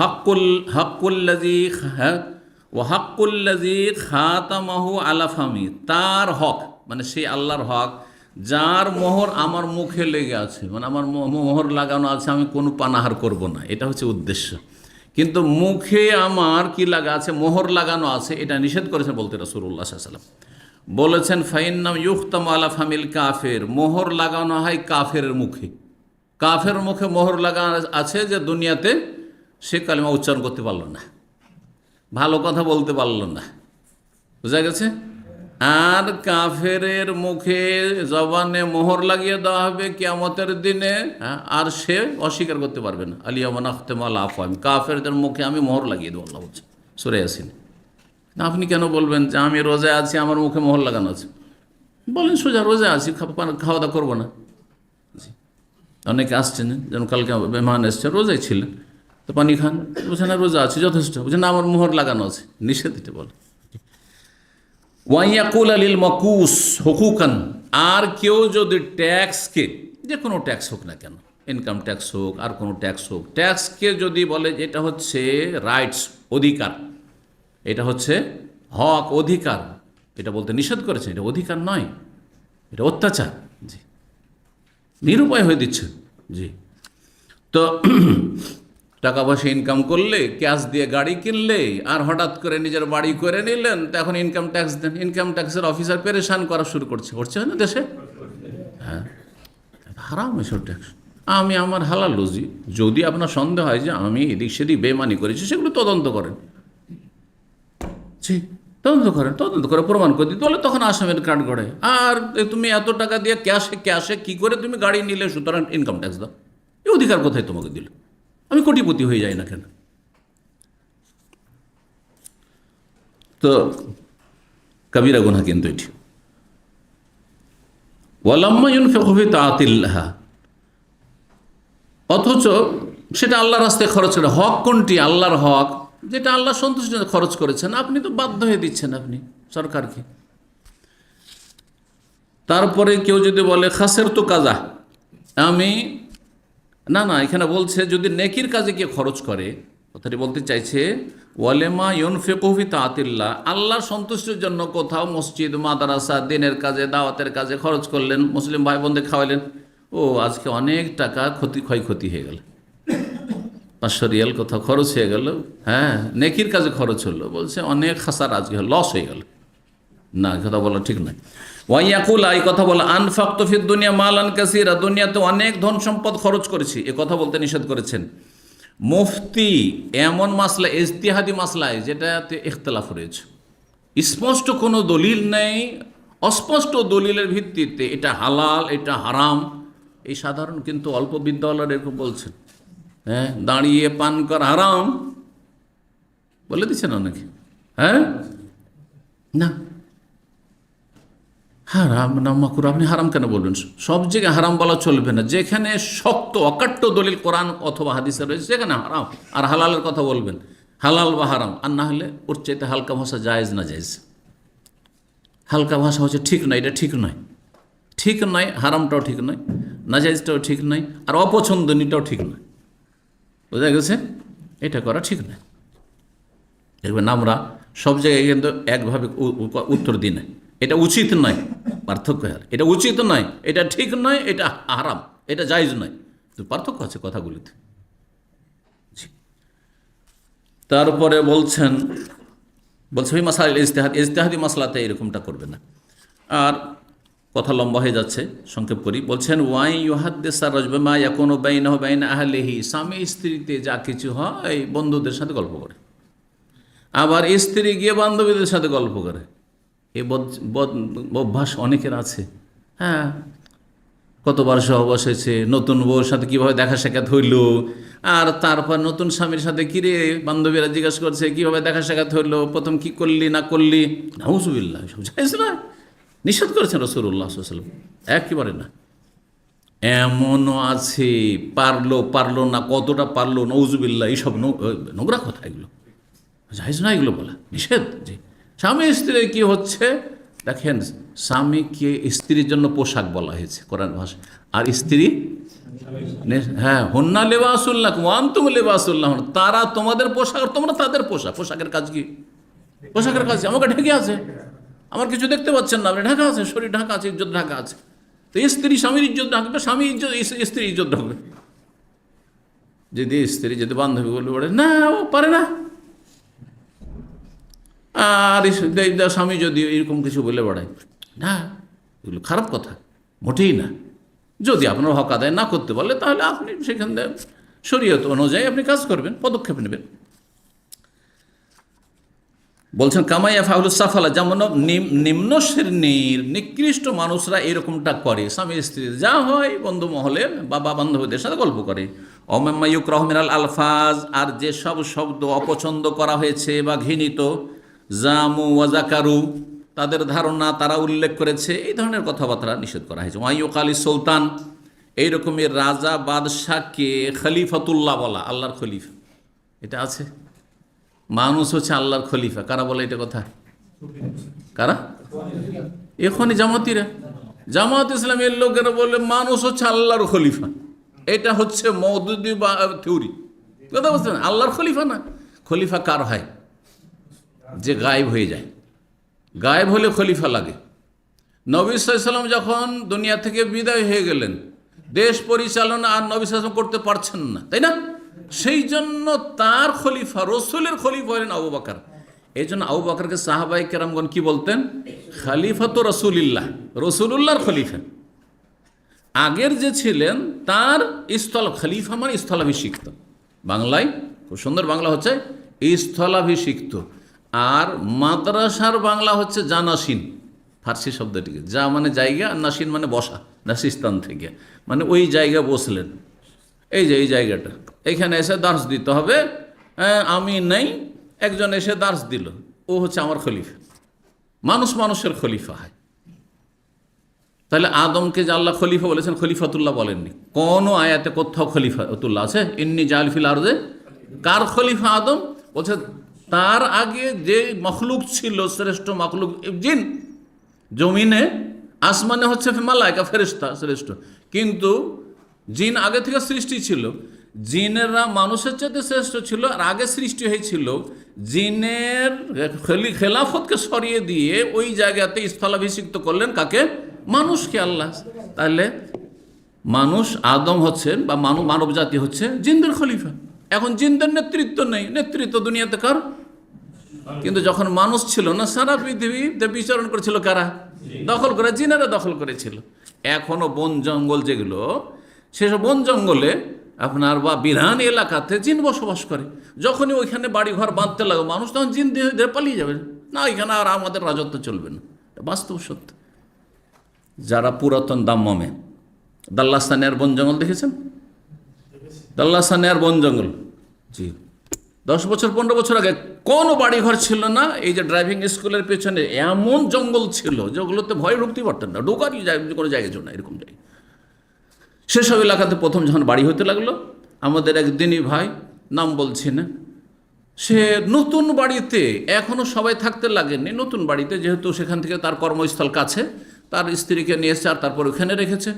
হাক্কুল্লাজি ও হাক্কুল্লাজি খাতামাহু আলা ফামি, তার হক মানে সেই আল্লাহর হক যার মোহর আমার মুখে লেগে আছে, মানে আমার মোহর লাগানো আছে, আমি কোনো পানাহার করব না, এটা হচ্ছে উদ্দেশ্য। কিন্তু মুখে আমার কি লাগা আছে, মোহর লাগানো আছে, এটা নিষেধ করেছেন বলতে রাসূলুল্লাহ সাল্লাল্লাহু আলাইহি ওয়াসাল্লাম বলেছেন, ফাইন্নাম ইউখতাম আলা ফামিল কাফের, মোহর লাগানো হয় কাফের মুখে। কাফের মুখে মোহর লাগানো আছে যে দুনিয়াতে সে কালিমা উচ্চারণ করতে পারল না, ভালো কথা বলতে পারল না, বুঝা গেছে। আর কাফেরের মুখে জবানে মোহর লাগিয়ে দেওয়া হবে কিয়ামতের দিনে, আর সে অস্বীকার করতে পারবে না। আলিয়ামা নাখতেমু আলা আফওয়াহিম, কাফেরদের মুখে আমি মোহর লাগিয়ে দেবো, আল্লাহ বলছে সূরা ইয়াসিন। আপনি কেন বলবেন যে আমি রোজায় আছি, আমার মুখে মোহর লাগানো আছে? বলেন সোজা, রোজায় আছি, খাওয়া দাওয়া করবো না। অনেকে আসছেন, যেমন কালকে মেহমান এসছে, রোজায় ছিলেন, তো পানি খান, বলছেন না রোজা আছি, যথেষ্ট, বলছেন না আমার মোহর লাগানো আছে, নিষেধ দিতে বলে। ওয়াইয়াকুল আলিল মকুস হুকুকান, আর কেউ যদি ট্যাক্সকে, যে কোনো ট্যাক্স হোক না কেন, ইনকাম ট্যাক্স হোক আর কোনো ট্যাক্স হোক, ট্যাক্সকে যদি বলে এটা হচ্ছে রাইটস, অধিকার, এটা হচ্ছে হক, অধিকার, এটা বলতে নিষেধ করেছে, এটা অধিকার নয়, এটা অত্যাচার। জি, নিরুপায় হয়ে দিচ্ছে। জি, তো টাকা পয়সা ইনকাম করলে, ক্যাশ দিয়ে গাড়ি কিনলে, আর হঠাৎ করে নিজের বাড়ি করে নিলেন, তো এখন ইনকাম ট্যাক্স দেন। ইনকাম ট্যাক্সের অফিসার পেরেশান করা শুরু করছে না দেশে? হারাম এসব ট্যাক্স। আমি আমার হালাল রুজি, যদি আপনার সন্দেহ হয় যে আমি এদিক সেদিক বেমানি করেছি, সেগুলো তদন্ত করেন। জি, তদন্ত করে প্রমাণ করে দিতে বলে, তখন আসামের কার্ড গড়ে। আর তুমি এত টাকা দিয়ে ক্যাশে কি করে তুমি গাড়ি নিলে, সুতরাং ইনকাম ট্যাক্স দাও। এই অধিকার কোথায় তোমাকে দিল? আমি কোটিপতি হয়ে যাই না কেন? তো কবিরা গুনাহ কিন্তু এটি। ওয়ালাম্মা ইউনফিকু ফি তাআতিল্লাহ, অথচ সেটা আল্লাহর রাস্তায় খরচ করে। হক কোনটি? আল্লাহর হক, যেটা আল্লাহ সন্তুষ্টির জন্য খরচ করেছেন, আপনি তো বাধ্য হয়ে দিচ্ছেন আপনি সরকারকে। তারপরে কেউ যদি বলে খাসের তো কাজা, আমি না, এখানে বলছে যদি নেকির কাজে কেউ খরচ করে, কথাটি বলতে চাইছে ওয়ালেমা ইউনফিকু ফি তাআতিল্লাহ, আল্লাহর সন্তুষ্টির জন্য কোথাও মসজিদ, মাদ্রাসা, দিনের কাজে, দাওয়াতের কাজে খরচ করলেন, মুসলিম ভাই বোনদের খাওয়ালেন, ও আজকে অনেক টাকা ক্ষয়ক্ষতি হয়ে গেল, 500 রিয়াল কোথাও খরচ হয়ে গেল, হ্যাঁ নেকির কাজে খরচ হলো, বলছে অনেক খাসার আজকে লস হয়ে গেল। না, কথা বলা ঠিক নয়। ওয়াইয়াকুল, এই কথা বলা আনফাকতু ফিদ দুনিয়া মালান কাসীরা, দুনিয়াতে অনেক ধন সম্পদ খরচ করেছি, এ কথা বলতে নিষেধ করেছেন। মুফতি এমন মাসলা, ইজতিহাদি মাসলায় যেটাতে ইখতিলাফ রয়েছে, স্পষ্ট কোনো দলিল নেই, অস্পষ্ট দলিলের ভিত্তিতে এটা হালাল এটা হারাম, এই সাধারণ কিন্তু অল্প বিদ্যালয়ের এরকম বলছেন, হ্যাঁ দাঁড়িয়ে পান করা হারাম বলে দিচ্ছেন অনেকে, হ্যাঁ না হারাম না মাকরুহ, আপনি হারাম কেন বলবেন? সব জায়গায় হারাম বলা চলবে না, যেখানে শক্ত অকাট্য দলিল কোরআন অথবা হাদিসে রয়েছে সেখানে হারাম, আর হালালের কথা বলবেন হালাল বা হারাম, আর না হলে ওর চাইতে হালকা ভাষা জায়েজ না জায়েজ। হালকা ভাষা হচ্ছে ঠিক নয়, এটা ঠিক নয়, ঠিক নয়, হারামটাও ঠিক নয়, নাজাইজটাও ঠিক নয়, আর অপছন্দনীয়টাও ঠিক নয়, বোঝা গেছে? এটা করা ঠিক নয়। দেখবেন আমরা সব জায়গায় কিন্তু একভাবে উত্তর দিই না, এটা উচিত নয়, পার্থক্য হয়, এটা উচিত নয়, এটা ঠিক নয়, এটা হারাম, এটা জায়েজ নয়, তো পার্থক্য আছে কথাগুলিতে। তারপরে বলছে ওই মাসাইল ইজতিহাদি মাসলাতে এরকমটা করবে না। আর কথা লম্বা হয়ে যাচ্ছে, সংক্ষেপ করি। বলছেন ওয়াই ইউহাদ্দিসা রাজবা ইয়াকুনু বাইনাহু বাইনা আহলিহি, স্বামী স্ত্রীতে যা কিছু হয় বন্ধুদের সাথে গল্প করে, আবার স্ত্রী গিয়ে বান্ধবীদের সাথে গল্প করে, এই অভ্যাস অনেকের আছে। হ্যাঁ, কতবার সহবাস হয়েছে, নতুন বউর সাথে কীভাবে দেখা সাক্ষাৎ হইল, আর তারপর নতুন স্বামীর সাথে কিরে বান্ধবীরা জিজ্ঞাসা করছে কীভাবে দেখা সাক্ষাৎ হইলো, প্রথম কি করলি না করলি, নাউজুবিল্লাহ, সব জায়েজ না, নিষেধ করেছেন রাসূলুল্লাহ সাল্লাল্লাহু আলাইহি ওয়াসাল্লাম, একেবারে না। এমনও আছে পারলো না, কতটা পারলো, নাউজুবিল্লাহ, এইসব নোংরা কথা, এগুলো জায়েজ না, এগুলো বলা নিষেধ। জি, স্বামী স্ত্রী কি হচ্ছে দেখেন, স্বামীকে স্ত্রীর জন্য পোশাক বলা হয়েছে কোরআন ভাষায়, আর স্ত্রী হ্যাঁ হুন্না লিবাসুল লাকুম ওয়া আনতুম লিবাসুল লাহুন, তারা তোমাদের পোশাক আর তোমরা তাদের পোশাক। পোশাকের কাজ কি? পোশাকের কাজ আমাকে ঢেকে আছে, আমার কিছু দেখতে পাচ্ছেন না, আপনি ঢাকা আছে, শরীর ঢাকা আছে, ইজ্জত ঢাকা আছে। তো স্ত্রী স্বামীর ইজ্জত ঢাকবে, স্বামী ইজ্জত স্ত্রী ইজ্জত ঢাকবে। যদি স্ত্রী যদি বান্ধবী বলবে পড়ে না ও পারে না, আর স্বামী যদি এরকম কিছু বলে বেড়ায়, না এগুলো খারাপ কথা, মোটেই না। যদি আপনার হক আদায় না করতে পারলে তাহলে আপনি সেখান থেকে শরীয়ত অনুযায়ী আপনি কাজ করবেন, পদক্ষেপ নেবেন। বলছেন কামাইয়া ফাহুলুস সাফালা, যেমন নিম্ন শ্রেণীর নিকৃষ্ট মানুষরা এরকমটা করে, স্বামী স্ত্রী যা হয় বন্ধু মহলের বাবা বান্ধবীদের সাথে গল্প করে। অমাম্মা ইউকরাহু মিনাল আলফাজ, আর যেসব শব্দ অপছন্দ করা হয়েছে বা ঘৃণিত, জামু ওয়াজাকারু, তাদের ধারণা তারা উল্লেখ করেছে, এই ধরনের কথাবার্তা নিষেধ করা হয়েছে। ওয়াইয়ুকালি সুলতান, এইরকমের রাজা বাদশাহকে খলিফাতুল্লাহ বলা, আল্লাহর খলিফা, এটা আছে। মানুষ হচ্ছে আল্লাহর খলিফা, কারা বলে এটা কথা? কারা? এখনই জামাত ইসলামের লোকেরা বলে মানুষ হচ্ছে আল্লাহর খলিফা, এটা হচ্ছে মওদুদি বা থিওরি, কথা বুঝছেন? আল্লাহর খলিফা না। খলিফা কার হয়? যে গায়েব হয়ে যায়, গায়েব হলে খলিফা লাগে। নবী সাল্লাল্লাহু আলাইহি ওয়াসাল্লাম যখন দুনিয়া থেকে বিদায় হয়ে গেলেন, দেশ পরিচালনা আর নবী সাল্লাল্লাহু আলাইহি ওয়াসাল্লাম করতে পারছেন না, তাই না? সেই জন্য তার খলিফা, রসুলের খলিফা হলেন আবু বকর। এই জন্য আবু বকরকে সাহাবায়ে কেরামগণ কি বলতেন? খলিফাতু রাসূলিল্লাহ, রসুলুল্লাহর খলিফা। আগের যে ছিলেন তার খলিফা মানে স্থলাভিষিক্ত, বাংলায় খুব সুন্দর বাংলা হচ্ছে স্থলাভিষিক্ত। আর মাদ্রাসার বাংলা হচ্ছে জানাসিন, ফার্সি শব্দটিকে, যা মানে জায়গা, আর নাসিন মানে বসা, নাসিস্তান থেকে, মানে ওই জায়গা বসলেন, এই যে এই জায়গাটা, এইখানে এসে দার্স দিতে হবে। আমি নেই, একজন এসে দার্স দিল, ও হচ্ছে আমার খলিফা। মানুষ মানুষের খলিফা হয়। তাহলে আদমকে যে আল্লাহ খলিফা বলেছেন, খলিফাতুল্লাহ বলেননি। কোন আয়াতে কোথাও খলিফাতুল্লাহ আছে? ইন্নি জাল ফিল আরদে, কার খলিফা? আদম। বলছে তার আগে যে মখলুক ছিল, শ্রেষ্ঠ মখলুক জিন, জমিনে আসমানে হচ্ছে মালায়েকা, ফেরেশতা শ্রেষ্ঠ, কিন্তু জিন আগে থেকে সৃষ্টি ছিল। জিনেরা মানুষের চাইতে শ্রেষ্ঠ ছিল, আর আগে সৃষ্টি হয়েছিল। জিনের খেলাফতকে সরিয়ে দিয়ে ওই জায়গাতে স্থলাভিষিক্ত করলেন কাকে? মানুষকে আল্লাহ। তাহলে মানুষ, আদম হচ্ছেন বা মানব জাতি হচ্ছে জিনদের খলিফা। এখন জিনদের নেতৃত্ব নেই, নেতৃত্ব দুনিয়াতে কার? কিন্তু যখন মানুষ ছিল না, সারা পৃথিবীতে বিচরণ করেছিল কারা? দখল করে জিনেরা দখল করেছিল। এখনো বন জঙ্গল যেগুলো, সেসব বন জঙ্গলে আপনার বা বিরান এলাকাতে জিন বসবাস করে। যখনই ওইখানে বাড়ি ঘর বাঁধতে লাগে মানুষ, তখন জিন দিয়ে পালিয়ে যাবে, না এখানে আর আমাদের রাজত্ব চলবে না। বাস্তব সত্য। যারা পুরাতন দাম্মামে দাল্লাস্তানিয়ার বন জঙ্গল দেখেছেন? দাল্লাস্তানিয়ার বন জঙ্গল, জি, 10 বছর 15 বছর আগে কোনো বাড়িঘর ছিল না। এই যে ড্রাইভিং স্কুলের পেছনে এমন জঙ্গল ছিল যেগুলোতে ভয় ঢুকতে পারতেন না, ঢোকারই কোনো জায়গায় ছিল না, এরকম জায়গায়। সেসব এলাকাতে প্রথম যখন বাড়ি হতে লাগলো, আমাদের একদিনই ভাই, নাম বলছি না, সে নতুন বাড়িতে, এখনও সবাই থাকতে লাগেননি, নতুন বাড়িতে, যেহেতু সেখান থেকে তার কর্মস্থল কাছে, তার স্ত্রীকে নিয়ে এসেছে আর তারপর ওখানে রেখেছে।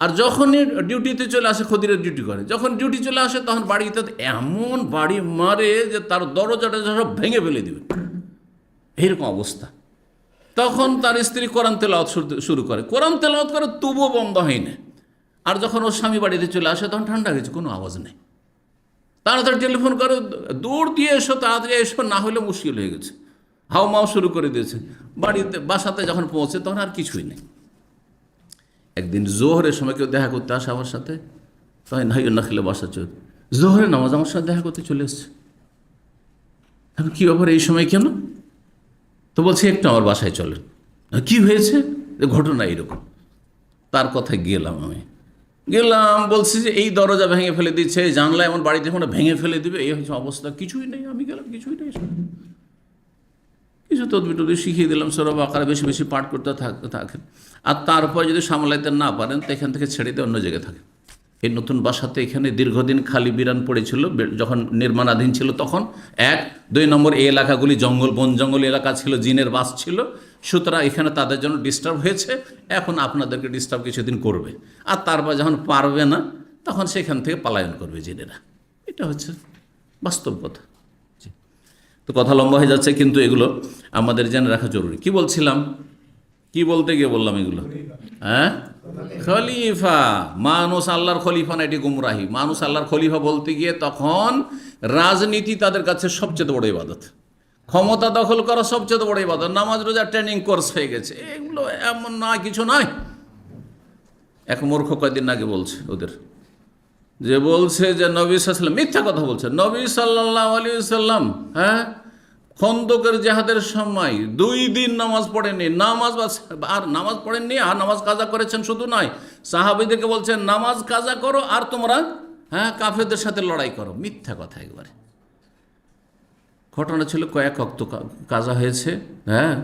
আর যখনই ডিউটিতে চলে আসে, খদিরের ডিউটি করে, যখন ডিউটি চলে আসে তখন বাড়িতে এমন বাড়ি মারে যে তার দরজাটা সব ভেঙে ফেলে দিবে, এইরকম অবস্থা। তখন তার স্ত্রী কোরআন তেলাওয়াত শুরু করে, কোরআন তেলাওয়াত করে, তবুও বন্ধ হয় না। আর যখন ওর স্বামী বাড়িতে চলে আসে তখন ঠান্ডা হয়েছে, কোনো আওয়াজ নেই। তাড়াতাড়ি টেলিফোন করে, দৌড় দিয়ে এসো, তাড়াতাড়ি এসো, না হলে মুশকিল হয়ে গেছে। হাউমাউ শুরু করে দিয়েছে। বাসাতে যখন পৌঁছে তখন আর কিছুই নেই। একদিন জোহরের সময় কেউ দেখা করতে আসে আমার সাথে, তখন হাই না খেলে বাসা চল, জোহরের নামাজ আমার সাথে দেখা করতে চলে এসছে। এখন কী ব্যাপার, এই সময় কেন? তো বলছে একটু আমার বাসায় চলেন। কি হয়েছে? ঘটনা এইরকম। তার কথায় গেলাম, আমি গেলাম, বলছি যে এই দরজা ভেঙে ফেলে দিচ্ছে, জানলা এমন বাড়িতে কোনো ভেঙে ফেলে দিবে, এই হচ্ছে অবস্থা। কিছুই নেই। আমি গেলাম, কিছুই নেই, কিছু তদবির শিখিয়ে দিলাম, সূরা বাকারা বেশি বেশি পাঠ করতে থাকেন। আর তারপর যদি সামলাইতে না পারেন তো এখান থেকে ছেড়ে দিয়ে অন্য জায়গায় থাকেন। এই নতুন বাসাতে এখানে দীর্ঘদিন খালি বিরান পড়েছিল যখন নির্মাণাধীন ছিল তখন। 1, 2 নম্বর, এই এলাকাগুলি জঙ্গল, বন জঙ্গল এলাকা ছিল, জিনের বাস ছিল, সুতরাং এখানে তাদের জন্য ডিস্টার্ব হয়েছে। এখন আপনাদেরকে ডিস্টার্ব কিছুদিন করবে, আর তারপর যখন পারবে না তখন সেখান থেকে পলায়ন করবে জিনেরা। এটা হচ্ছে বাস্তব কথা। তো কথা লম্বা হয়ে যাচ্ছে, কিন্তু এগুলো আমাদের জেনে রাখা জরুরি। কি বলছিলাম, কি বলতে গিয়ে বললাম এগুলো? হ্যাঁ, খলিফা, মানুষ আল্লাহর খলিফা না, এটি গুমরাহি। মানুষ আল্লাহর খলিফা বলতে গিয়ে তখন রাজনীতি তাদের কাছে সবচেয়ে বড় ইবাদত, ক্ষমতা দখল করা সবচেয়ে বড় ইবাদত, নামাজ রোজা ট্রেনিং কোর্স হয়ে গেছে। এগুলো এমন নয়, কিছু নয়। এক মূর্খ কয়েকদিন আগে বলছে ওদের, যে বলছে যে নবী সাল্লাল্লাহু, মিথ্যা কথা বলছে, নবী সাল্লাল্লাহু আলাইহি ওয়াসাল্লাম, হ্যাঁ, খন্দকের জিহাদের সময় 2 দিন নামাজ পড়েননি, আর নামাজ পড়েননি, আর নামাজ কাজা করেছেন। শুধু নয়, সাহাবীদেরকে বলছেন নামাজ কাজা করো আর তোমরা, হ্যাঁ, কাফেরদের সাথে লড়াই করো। মিথ্যা কথা একবারে। ঘটনা ছিল কয়েক ওয়াক্ত কাজা হয়েছে, হ্যাঁ,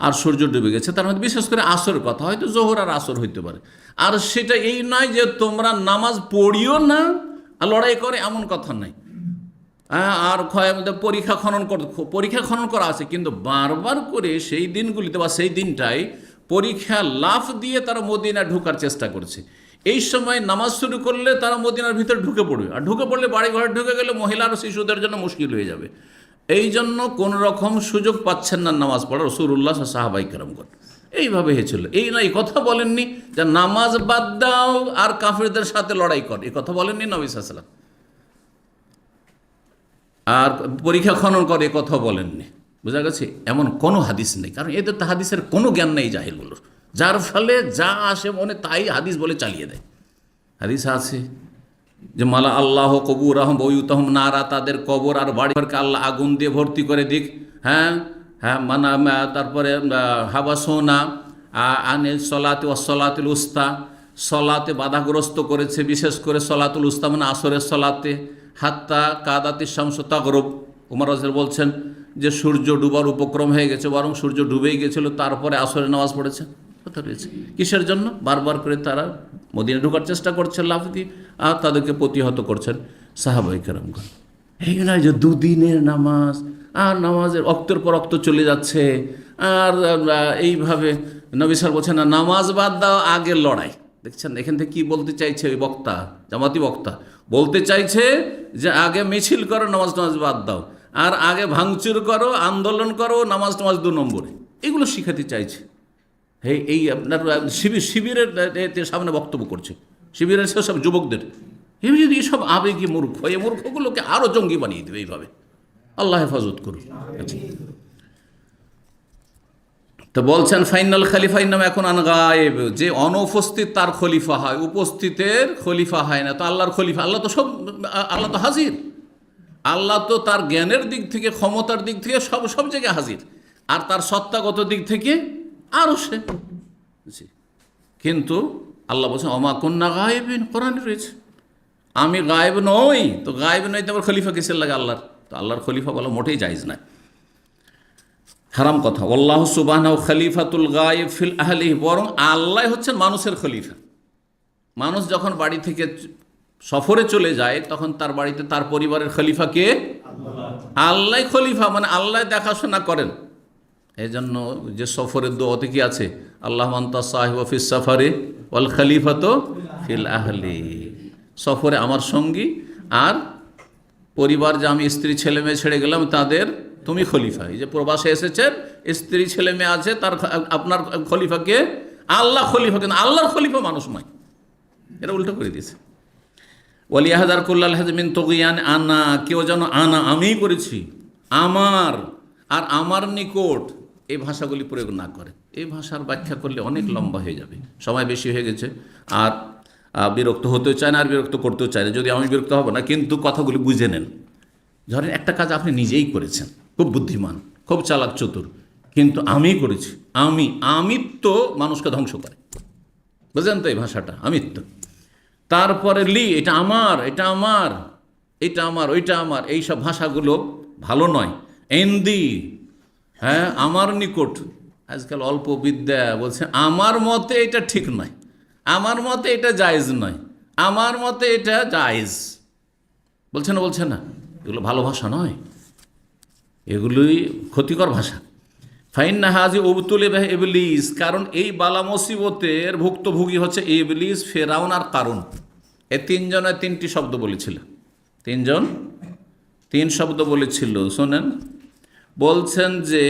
আর সূর্য ডুবে গেছে। তার মধ্যে বিশেষ করে আসরের কথা, হয়তো জোহর আর আসর হইতে পারে। আর সেটা এই নয় যে তোমরা নামাজ পড়িও না আর লড়াই করে, এমন কথা নাই। আর পরীক্ষা খনন করা আছে, কিন্তু বারবার করে সেই দিনগুলিতে বা সেই দিনটাই পরীক্ষা লাফ দিয়ে তারা মদিনা ঢোকার চেষ্টা করছে। এই সময় নামাজ শুরু করলে তারা মদিনার ভিতরে ঢুকে পড়বে, আর ঢুকে পড়লে বাড়ি ঘরে ঢুকে গেলে মহিলা আর শিশুদের জন্য মুশকিল হয়ে যাবে। এই জন্য কোন রকম সুযোগ পাচ্ছেন না নামাজ পড়ার, রাসূলুল্লাহ সাহাবায়ে কেরামগণ এইভাবে হয়েছিল। এই না, এই কথা বলেননি যে নামাজ বাদ দাও আর কাফেরদের সাথে লড়াই কর, এই কথা বলেননি নবী সাল্লাল্লাহু আলাইহি ওয়াসাল্লাম। আর পরীক্ষা খনন করে, কথা বলেননি। বোঝা গেছে? এমন কোনো হাদিস নেই, কারণ এদের তো হাদিসের কোনো জ্ঞান নেই জাহিলগুলোর, যার ফলে যা আসে মনে তাই হাদিস বলে চালিয়ে দেয়। হাদিস আছে যে মালা আল্লাহ কবুর আহম বইউতহম নারা, তাদের কবর আর বাড়ি ঘরকে আল্লাহ আগুন দিয়ে ভর্তি করে দিক। হ্যাঁ হ্যাঁ তারপরে হাবাসোনা আনে সলাতে ওয়াসলাতুল উস্তা, সলাতে বাধাগ্রস্ত করেছে, বিশেষ করে সলাতুল উস্তা মানে আসরের সলাতে, হাত্তা কাদাতি শামস তাগরব। উমর রাদিয়াল্লাহু বলছেন যে সূর্য ডুবার উপক্রম হয়ে গেছে, বরং সূর্য ডুবেই গেছিল, তারপরে আসরের নামাজ পড়েছে। কথা রয়েছে কিসের জন্য? বারবার করে তারা মদিনা ঢোকার চেষ্টা করছেন লাফ দিয়ে, আর তাদেরকে প্রতিহত করছেন সাহাবায়ে কেরামগণ। এই নয় যে দুদিনের নামাজ, আর নামাজের অক্তের পর অক্ত চলে যাচ্ছে, আর এইভাবে নবী সাল্লাল্লাহু বলছেন না নামাজ বাদ দাও, আগের লড়াই। দেখছেন এখান থেকে কি বলতে চাইছে ওই বক্তা, জামাতি বক্তা বলতে চাইছে যে আগে মিছিল করো, নামাজ টামাজ বাদ দাও, আর আগে ভাঙচুর করো, আন্দোলন করো, নামাজ টামাজ 2 নম্বরে। এগুলো শিখাতে চাইছে। এই আপনার শিবিরের সামনে বক্তব্য করছে, শিবিরের সব যুবকদের। এই যদি এসব আবেগী মূর্খ, এই মূর্খগুলোকে আরও জঙ্গি বানিয়ে দেবে এইভাবে। আল্লাহ হেফাজত করুন। তো বলছেন ফাইনাল খলিফা ইন্নামা এখন আন গায়েব, যে অনুপস্থিত তার খলিফা হয়, উপস্থিতের খলিফা হয় না। তো আল্লাহর খলিফা, আল্লাহ তো সব, আল্লাহ তো হাজির, আল্লাহ তো তার জ্ঞানের দিক থেকে, ক্ষমতার দিক থেকে সব জায়গায় হাজির, আর তার সত্তাগত দিক থেকে আরও সে। কিন্তু আল্লাহ বলছেন অমা কুন্না গায়েবিন, কোরআনে রয়েছে আমি গায়েব নই। তো গায়েব নই তো আবার খলিফা কিসের লাগে আল্লাহর? তো আল্লাহর খলিফা বলা মোটেই জায়েজ না, হারাম কথা। আল্লাহ সুবহানাহু খলিফাতুল গায়েব ফিল আহলিহি, বরং আল্লাহ হচ্ছেন মানুষের খলিফা। মানুষ যখন বাড়ি থেকে সফরে চলে যায়, তখন তার বাড়িতে তার পরিবারের খলিফা কে? আল্লাহ খলিফা, মানে আল্লাহ দেখাশোনা করেন। এই জন্য যে সফরের দোয়াতে কি আছে? আল্লাহ আনতা সাহিবু ফিস সাফারে ওয়াল খলিফাতু ফিল আহলি, সফরে আমার সঙ্গী, আর পরিবার যে আমি স্ত্রী ছেলে মেয়ে ছেড়ে গেলাম তাদের তুমি খলিফা। এই যে প্রবাসে এসেছেন, স্ত্রী ছেলে মেয়ে আছে, তার আপনার খলিফাকে আল্লাহ খলিফা, কিন্তু আল্লাহর খলিফা মানুষ নয়। এটা উল্টো করে দিয়েছে। ওয়ালিয়াহাদার কুল্লাল হাজমিন তগিয়ান আনা, কেউ যেন আনা আমিই করেছি, আমার আর আমার নিকট, এই ভাষাগুলি প্রয়োগ না করে। এই ভাষার ব্যাখ্যা করলে অনেক লম্বা হয়ে যাবে, সময় বেশি হয়ে গেছে, আর বিরক্ত হতেও চায় না, আর বিরক্ত করতেও চায় না। যদি আমি বিরক্ত হব না, কিন্তু কথাগুলি বুঝে নেন। ধরেন একটা কাজ আপনি নিজেই করেছেন, খুব বুদ্ধিমান, খুব চালাক চতুর, কিন্তু আমি করেছি। আমিত্ব মানুষকে ধ্বংস করে, বুঝলেন তো এই ভাষাটা, আমিত্ব। তারপরে লি, এটা আমার, এটা আমার, এটা আমার, ওইটা আমার, এইসব ভাষাগুলো ভালো নয়। এন্দি, হ্যাঁ আমার নিকট, আজকাল অল্প বিদ্যা বলছে আমার মতে এটা ঠিক নয়, আমার মতে এটা জায়েজ নয়, আমার মতে এটা জায়েজ, বলছে না। এগুলো ভালো ভাষা নয়, এগুলোই ক্ষতিকর ভাষা। ফাইন্না হাজি উবতুল ইবলিস, কারণ এই বালা মুসিবতের ভুক্তভোগী হচ্ছে ইবলিস, ফেরাউন আর কারুন। এই তিনজনের 3টি শব্দ বলেছিল, 3 শব্দ বলেছিল। শোনেন, বলছেন যে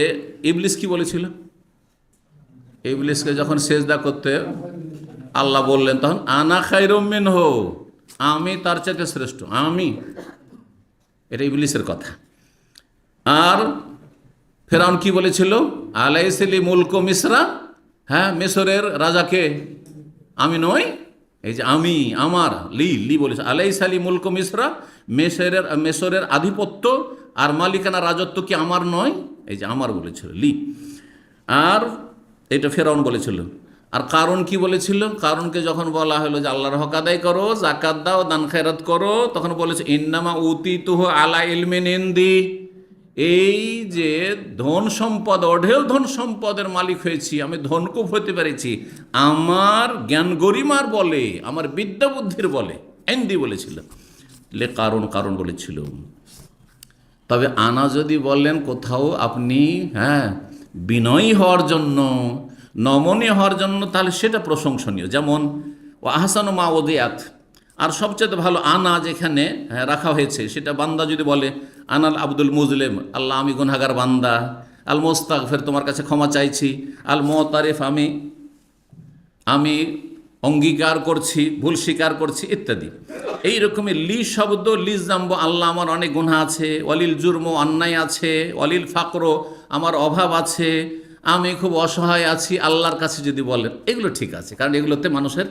ইবলিস কি বলেছিল? ইবলিসকে যখন সেজদা করতে আল্লাহ বললেন, তখন আনা খায়রুম মিনহু, আমি তার চাইতে শ্রেষ্ঠ, আমি। এটা ইবলিসের কথা। আর ফেরাউন কি বলেছিল? আলাইসলি মুলক মিসরা, হ্যাঁ মিশরের রাজাকে আমি নই। এই যে আমি, আমার, লি বলেছে, আলাইসালি মুলক মিসরা, মেসরের আধিপত্য আর মালিকানা রাজত্ব কি আমার নয়? এই যে আমার বলেছিল, লি। আর এটা ফেরাউন বলেছিল। আর কারণ কি বলেছিল? কারণকে যখন বলা হলো যে আল্লাহর হক আদায় করো, যাকাত দাও, দান খেরাত করো, তখন বলেছে ইন্নামা উতিতুহু আলা ইলমিন ইনদি, এই যে ধন সম্পদ, অঢেল ধন সম্পদের মালিক হয়েছি, আমি ধনকুপ হতে পেরেছি আমার জ্ঞান গরিমার বলে, আমার বিদ্যা বুদ্ধির বলে, এন্দি বলেছিল। কারণ বলেছিল। তবে আনা যদি বললেন কোথাও আপনি, হ্যাঁ বিনয়ী হওয়ার জন্য, নমনীয় হওয়ার জন্য, তাহলে সেটা প্রশংসনীয়। যেমন ও আহসানু মা ওদিয়াত, আর সবচেয়ে ভালো আনা যেখানে রাখা হয়েছে, সেটা বান্দা যদি বলে আনাল আব্দুল মুজলিম, আল্লাহ আমি গুনাহগার বান্দা, আল মুস্তাগফির তোমার কাছে ক্ষমা চাইছি, আল মুতারিফ আমি অঙ্গীকার করছি, ভুল স্বীকার করছি, ইত্যাদি। এই রকমের লি শব্দ, লি জাম্ব, আল্লাহ আমার অনেক গুনাহ আছে, ওয়ালিল জুরম, অন্যায় আছে, ওয়ালিল ফাকর, আমার অভাব আছে, আমি খুব অসহায় আছি, আল্লাহর কাছে যদি বলেন, এগুলো ঠিক আছে, কারণ এগুলোতে মানুষের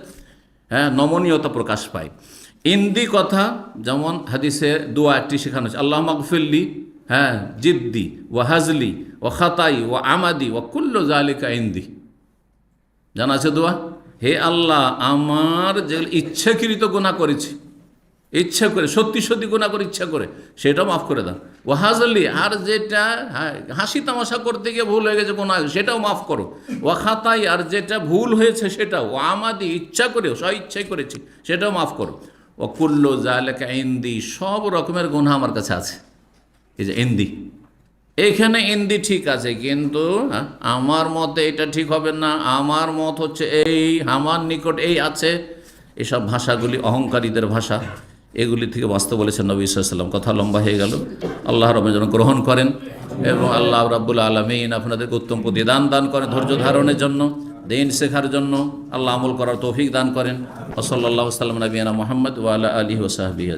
নমনীয়তা প্রকাশ পায়। ইন্দি কথা, যেমন হাদিসে দোয়া একটি শেখানো হচ্ছে, আল্লাহ মাগফিরলি, হ্যাঁ, জিদ্দি ও হাজলি ও খাতাই ও আমাদি ও কুল্লু জালিকা ইন্দি। জানা আছে দোয়া? হে আল্লাহ, আমার যেগুলো ইচ্ছাকৃত গুনাহ করেছি, ইচ্ছা করে সত্যি সত্যি গুনাহ করে ইচ্ছা করে, সেটাও মাফ করে দাও। ও হাজলি, আর যেটা হাসি তামাশা করতে গিয়ে ভুল হয়ে গেছে গুনাহ, সেটাও মাফ করো। ও খাতাই, আর যেটা ভুল হয়েছে সেটাও। ও আমাদি, ইচ্ছা করেও স্ব ইচ্ছাই করেছি, সেটাও মাফ করো। ও কুল্লু জালিকা ইন্দি, সব রকমের গুনাহ আমার কাছে আছে। এই যে ইন্দি, এইখানে ইন্দি ঠিক আছে, কিন্তু আমার মতে এটা ঠিক হবে না, আমার মত হচ্ছে এই, আমার নিকট এই আছে, এসব ভাষাগুলি অহংকারীদের ভাষা। এগুলি থেকে বাঁচতে বলেছেন নবী সাল্লাল্লাহু আলাইহি ওয়াসাল্লাম। কথা লম্বা হয়ে গেল। আল্লাহ রাব্বুল যেন গ্রহণ করেন এবং আল্লাহ রাব্বুল আলামিন আপনাদেরকে উত্তম প্রতিদান দান করেন, ধৈর্য ধারণের জন্য, দিন শেখার জন্য। আল্লাহ আমল করার তৌফিক দান করেন। ওয়া সাল্লাল্লাহু আলা সাল্লাম নবিয়ানা মুহাম্মদ ওয়া আলা আলিহি ওয়া সাহবিহি।